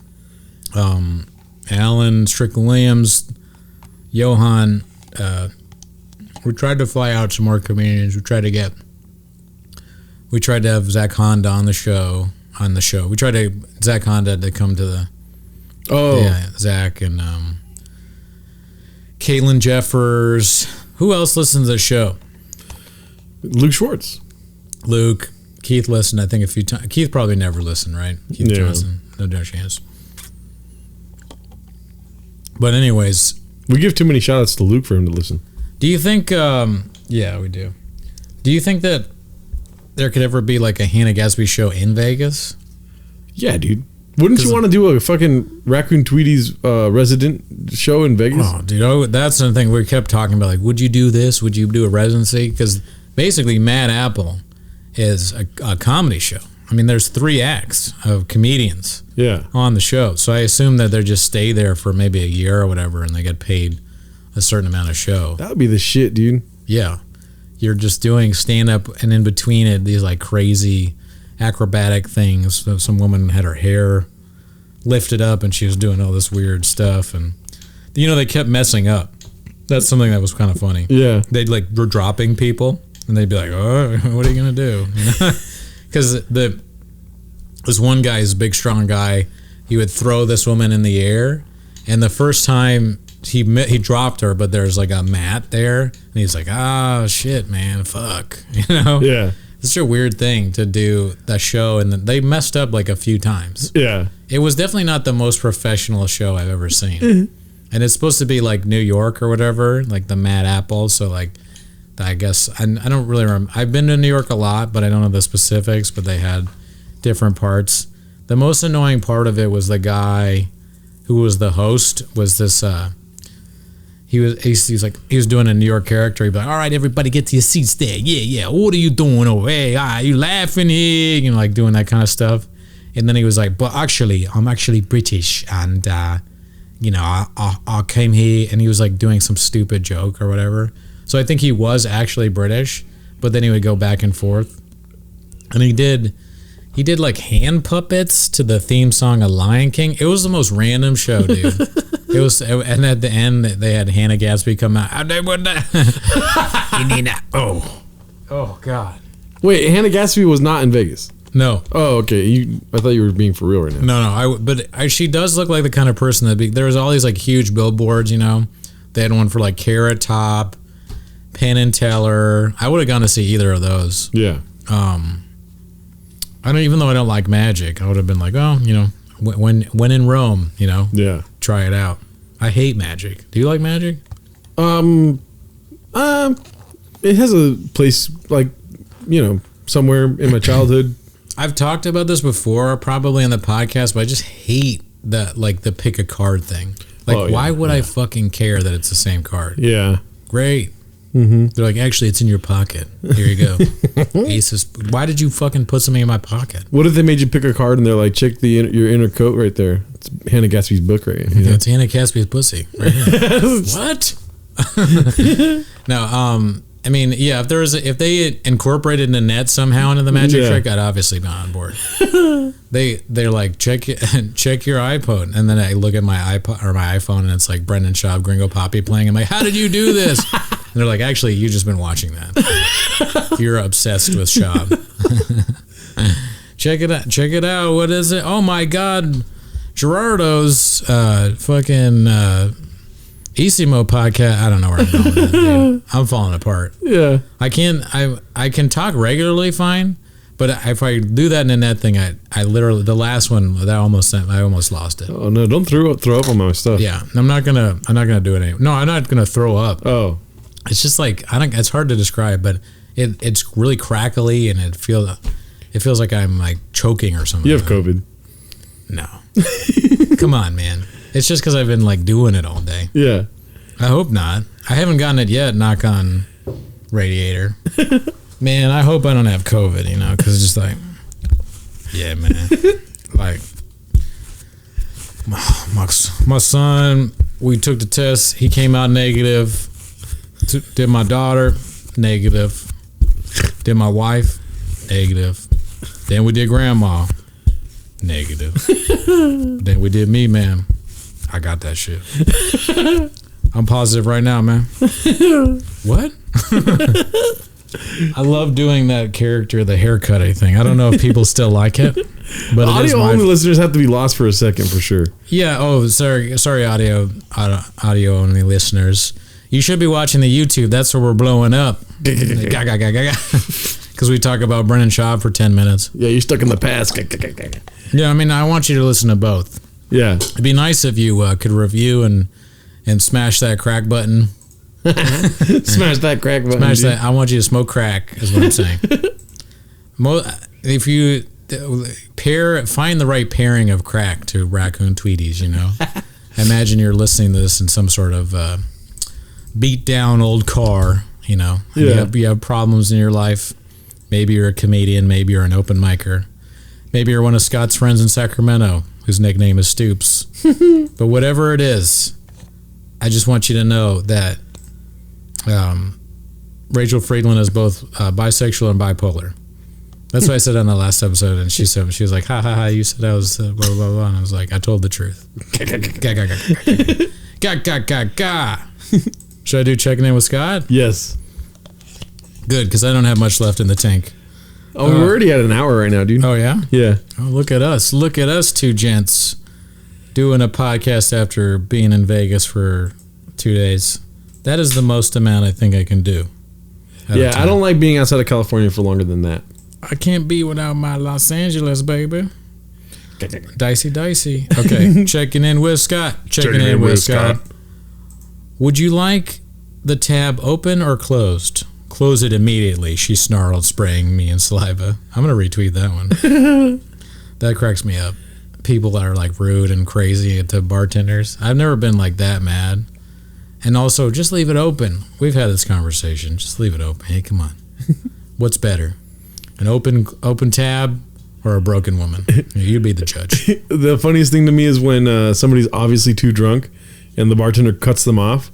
Alan, Strickland Williams, Johan. We tried to fly out some more comedians. We tried to have Zach Honda on the show. We tried to Zach Honda to come to the... Oh. Yeah, Zach and... Caitlin Jeffers. Who else listens to the show? Luke Schwartz. Luke. Keith listened, I think, a few times. Keith probably never listened, right? Keith Johnson. No chance. But anyways. We give too many shout-outs to Luke for him to listen. Do you think... yeah, we do. Do you think that there could ever be like a Hannah Gadsby show in Vegas? Yeah, dude. Wouldn't you want to do a fucking Raccoon Tweeties resident show in Vegas? Oh, dude, that's the thing we kept talking about. Like, would you do this? Would you do a residency? Because basically, Mad Apple is a comedy show. I mean, there's 3 acts of comedians on the show. So I assume that they just stay there for maybe a year or whatever, and they get paid a certain amount of show. That would be the shit, dude. Yeah. You're just doing stand-up, and in between it, these like crazy... acrobatic things. So some woman had her hair lifted up and she was doing all this weird stuff, and you know, they kept messing up. That's something that was kind of funny. Yeah, they'd like were dropping people and they'd be like, oh, what are you gonna do? Because this one guy is a big strong guy. He would throw this woman in the air, and the first time he dropped her, but there's like a mat there, and he's like, "Oh shit, man, fuck," you know? Yeah. It's such a weird thing to do that show, and they messed up like a few times. Yeah. It was definitely not the most professional show I've ever seen, and it's supposed to be like New York or whatever, like the Mad Apple. So like, I guess I don't really remember. I've been to New York a lot, but I don't know the specifics. But they had different parts. The most annoying part of it was the guy who was the host was this. He was doing a New York character. He'd be like, "All right, everybody, get to your seats there. Yeah. What are you doing over here? Are you laughing here?" You know, like doing that kind of stuff. And then he was like, "But actually, I'm actually British, and you know, I came here," and he was like doing some stupid joke or whatever. So I think he was actually British, but then he would go back and forth, and he did like hand puppets to the theme song of Lion King. It was the most random show, dude. It was, and at the end they had Hannah Gadsby come out. You need that. Oh God. Wait, Hannah Gadsby was not in Vegas. No. Oh, okay. I thought you were being for real right now. No. She does look like the kind of person there was all these like huge billboards, you know. They had one for like Carrot Top, Penn and Teller. I would have gone to see either of those. Yeah. I don't, even though I don't like magic, I would have been like, oh, you know, when in Rome, you know, Yeah. try it out. I hate magic. Do you like magic? It has a place, like, you know, somewhere in my childhood. I've talked about this before, probably on the podcast, but I just hate that, like, the pick a card thing. Like, Oh, yeah, why would I fucking care that it's the same card? Yeah. Great. They're like, actually, it's in your pocket. Here you go. Aces. Why did you fucking put something in my pocket? What if they made you pick a card and they're like, check your inner coat right there? It's Hannah Gadsby's book right here. You know? It's Hannah Gadsby's pussy. Right here. What? No, I mean, yeah, if they incorporated Nanette somehow into the magic trick, I'd obviously be on board. They're like, check your iPhone, and then I look at my iPod or my iPhone, and it's like Brendan Schaub, Gringo Poppy playing. I'm like, how did you do this? And they're like, actually, you just been watching that. You're obsessed with Schaub. Check it out. What is it? Oh my God, Gerardo's fucking Isimo podcast. I don't know where I'm going with that, dude. I'm falling apart. Yeah. I can talk regularly fine, but if I do that Nanette thing, I literally, the last one that I almost lost it. Oh no! Don't throw up on my stuff. Yeah, I'm not gonna do it anymore. No, I'm not gonna throw up. Oh. It's just like it's hard to describe, but it's really crackly and it feels like I'm like choking or something. You have COVID. No. Come on, man. It's just because I've been like doing it all day. Yeah. I hope not. I haven't gotten it yet. Knock on radiator. Man, I hope I don't have COVID, you know, because it's just like, yeah, man. Like, my son, we took the test. He came out negative. Did my daughter, negative. Did my wife, negative. Then we did grandma, negative. Then we did me, man. I got that shit. I'm positive right now, man. What? I love doing that character, the haircut thing. I don't know if people still like it, but Audio only listeners have to be lost for a second for sure. Yeah. Oh, sorry, audio only listeners. You should be watching the YouTube. That's where we're blowing up. Because we talk about Brendan Schaub for 10 minutes. Yeah, you're stuck in the past. Yeah, I mean, I want you to listen to both. Yeah. It'd be nice if you could review and smash that crack button. Smash that crack button. Smash that. I want you to smoke crack, is what I'm saying. If you find the right pairing of crack to Raccoon Tweeties, you know. Imagine you're listening to this in some sort of beat down old car, you know. Yeah. You have problems in your life. Maybe you're a comedian. Maybe you're an open micer. Maybe you're one of Scott's friends in Sacramento, whose nickname is Stoops. But whatever it is, I just want you to know that Rachel Friedland is both bisexual and bipolar. That's what I said on the last episode, and she was like, ha ha ha, you said I was blah blah blah, and I was like, I told the truth. Ga. Should I do checking in with Scott? Yes. Good, because I don't have much left in the tank. Oh, we're already at an hour right now, dude. Oh yeah? Yeah. Oh, look at us. Look at us two gents doing a podcast after being in Vegas for 2 days. That is the most amount I think I can do. at a Yeah, I time. don't like being outside of California for longer than that. I can't be without my Los Angeles, baby. Dicey. Okay, checking in with Scott. Checking in with Scott. Would you like the tab open or closed? Close it immediately, she snarled, spraying me in saliva. I'm going to retweet that one. That cracks me up. People that are like rude and crazy to bartenders. I've never been like that mad. And also, just leave it open. We've had this conversation. Just leave it open. Hey, come on. What's better? An open tab or a broken woman? You be the judge. The funniest thing to me is when somebody's obviously too drunk and the bartender cuts them off,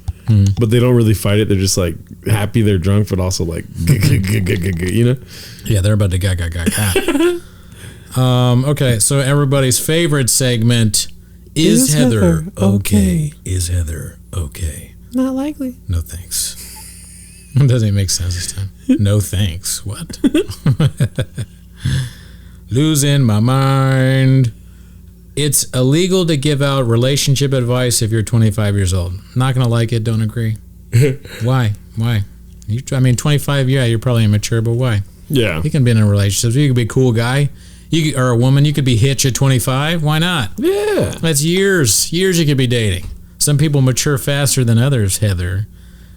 but they don't really fight it. They're just like happy they're drunk, but also like, you know? Yeah, they're about to ga. Okay, so everybody's favorite segment is Heather okay? Is Heather okay? Not likely. No thanks. It doesn't even make sense this time. No thanks. What? Losing my mind. It's illegal to give out relationship advice if you're 25 years old. Not gonna like it. Don't agree. Why? 25. Yeah, you're probably immature, but why? Yeah. You can be in a relationship. You could be a cool guy. Or a woman. You could be hitched at 25. Why not? Yeah. That's years you could be dating. Some people mature faster than others, Heather.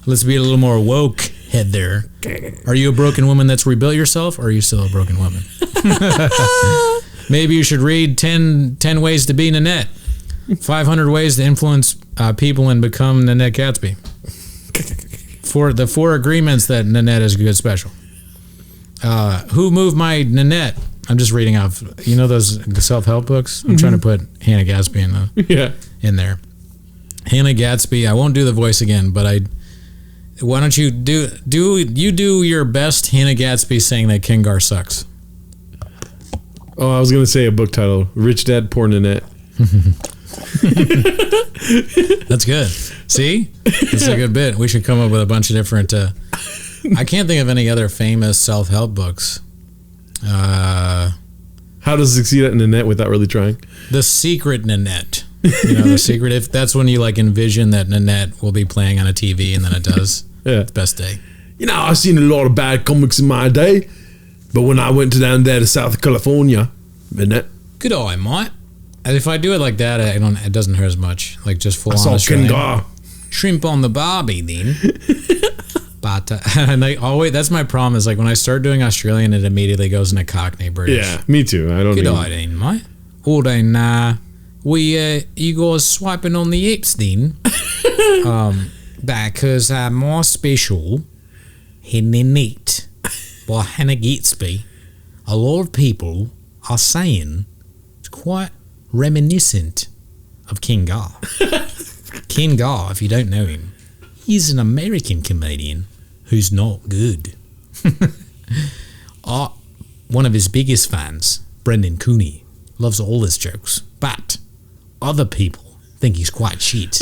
Let's be a little more woke, Heather. Are you a broken woman that's rebuilt yourself, or are you still a broken woman? Maybe you should read 10 Ways to Be Nanette. 500 Ways to Influence People and Become Nanette Gadsby. For the 4 agreements that Nanette is a good special. Who Moved My Nanette? I'm just reading off. You know those self-help books? I'm trying to put Hannah Gadsby in there. Hannah Gadsby. I won't do the voice again, but why don't you do your best Hannah Gadsby saying that Kengar sucks? Oh, I was going to say a book title, Rich Dad, Poor Nanette. That's good. See? It's a good bit. We should come up with a bunch of different... I can't think of any other famous self-help books. How to Succeed at Nanette Without Really Trying. The Secret Nanette. You know, The Secret. If that's when you like envision that Nanette will be playing on a TV and then it does. Yeah. It's best day. You know, I've seen a lot of bad comics in my day, but when I went down there to South California, Nanette, Good eye, mate. And if I do it like that, it doesn't hurt as much. Like just full I on saw Australian. Kengar. Shrimp on the barbie then. But and that's my problem is like when I start doing Australian, it immediately goes into Cockney British. Yeah, me too. I don't Good even... eye then, mate. Or then you guys swiping on the apps then. Because my special Nanette by Hannah Gadsby, a lot of people are saying it's quite reminiscent of Kengar. Kengar, if you don't know him, he's an American comedian who's not good. One of his biggest fans, Brendan Cooney, loves all his jokes, but other people think he's quite shit.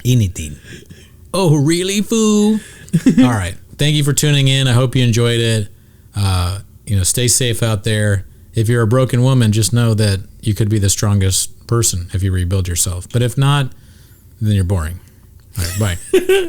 Anything. Oh, really, fool? All right. Thank you for tuning in. I hope you enjoyed it. Stay safe out there. If you're a broken woman, just know that you could be the strongest person if you rebuild yourself. But if not, then you're boring. All right, bye.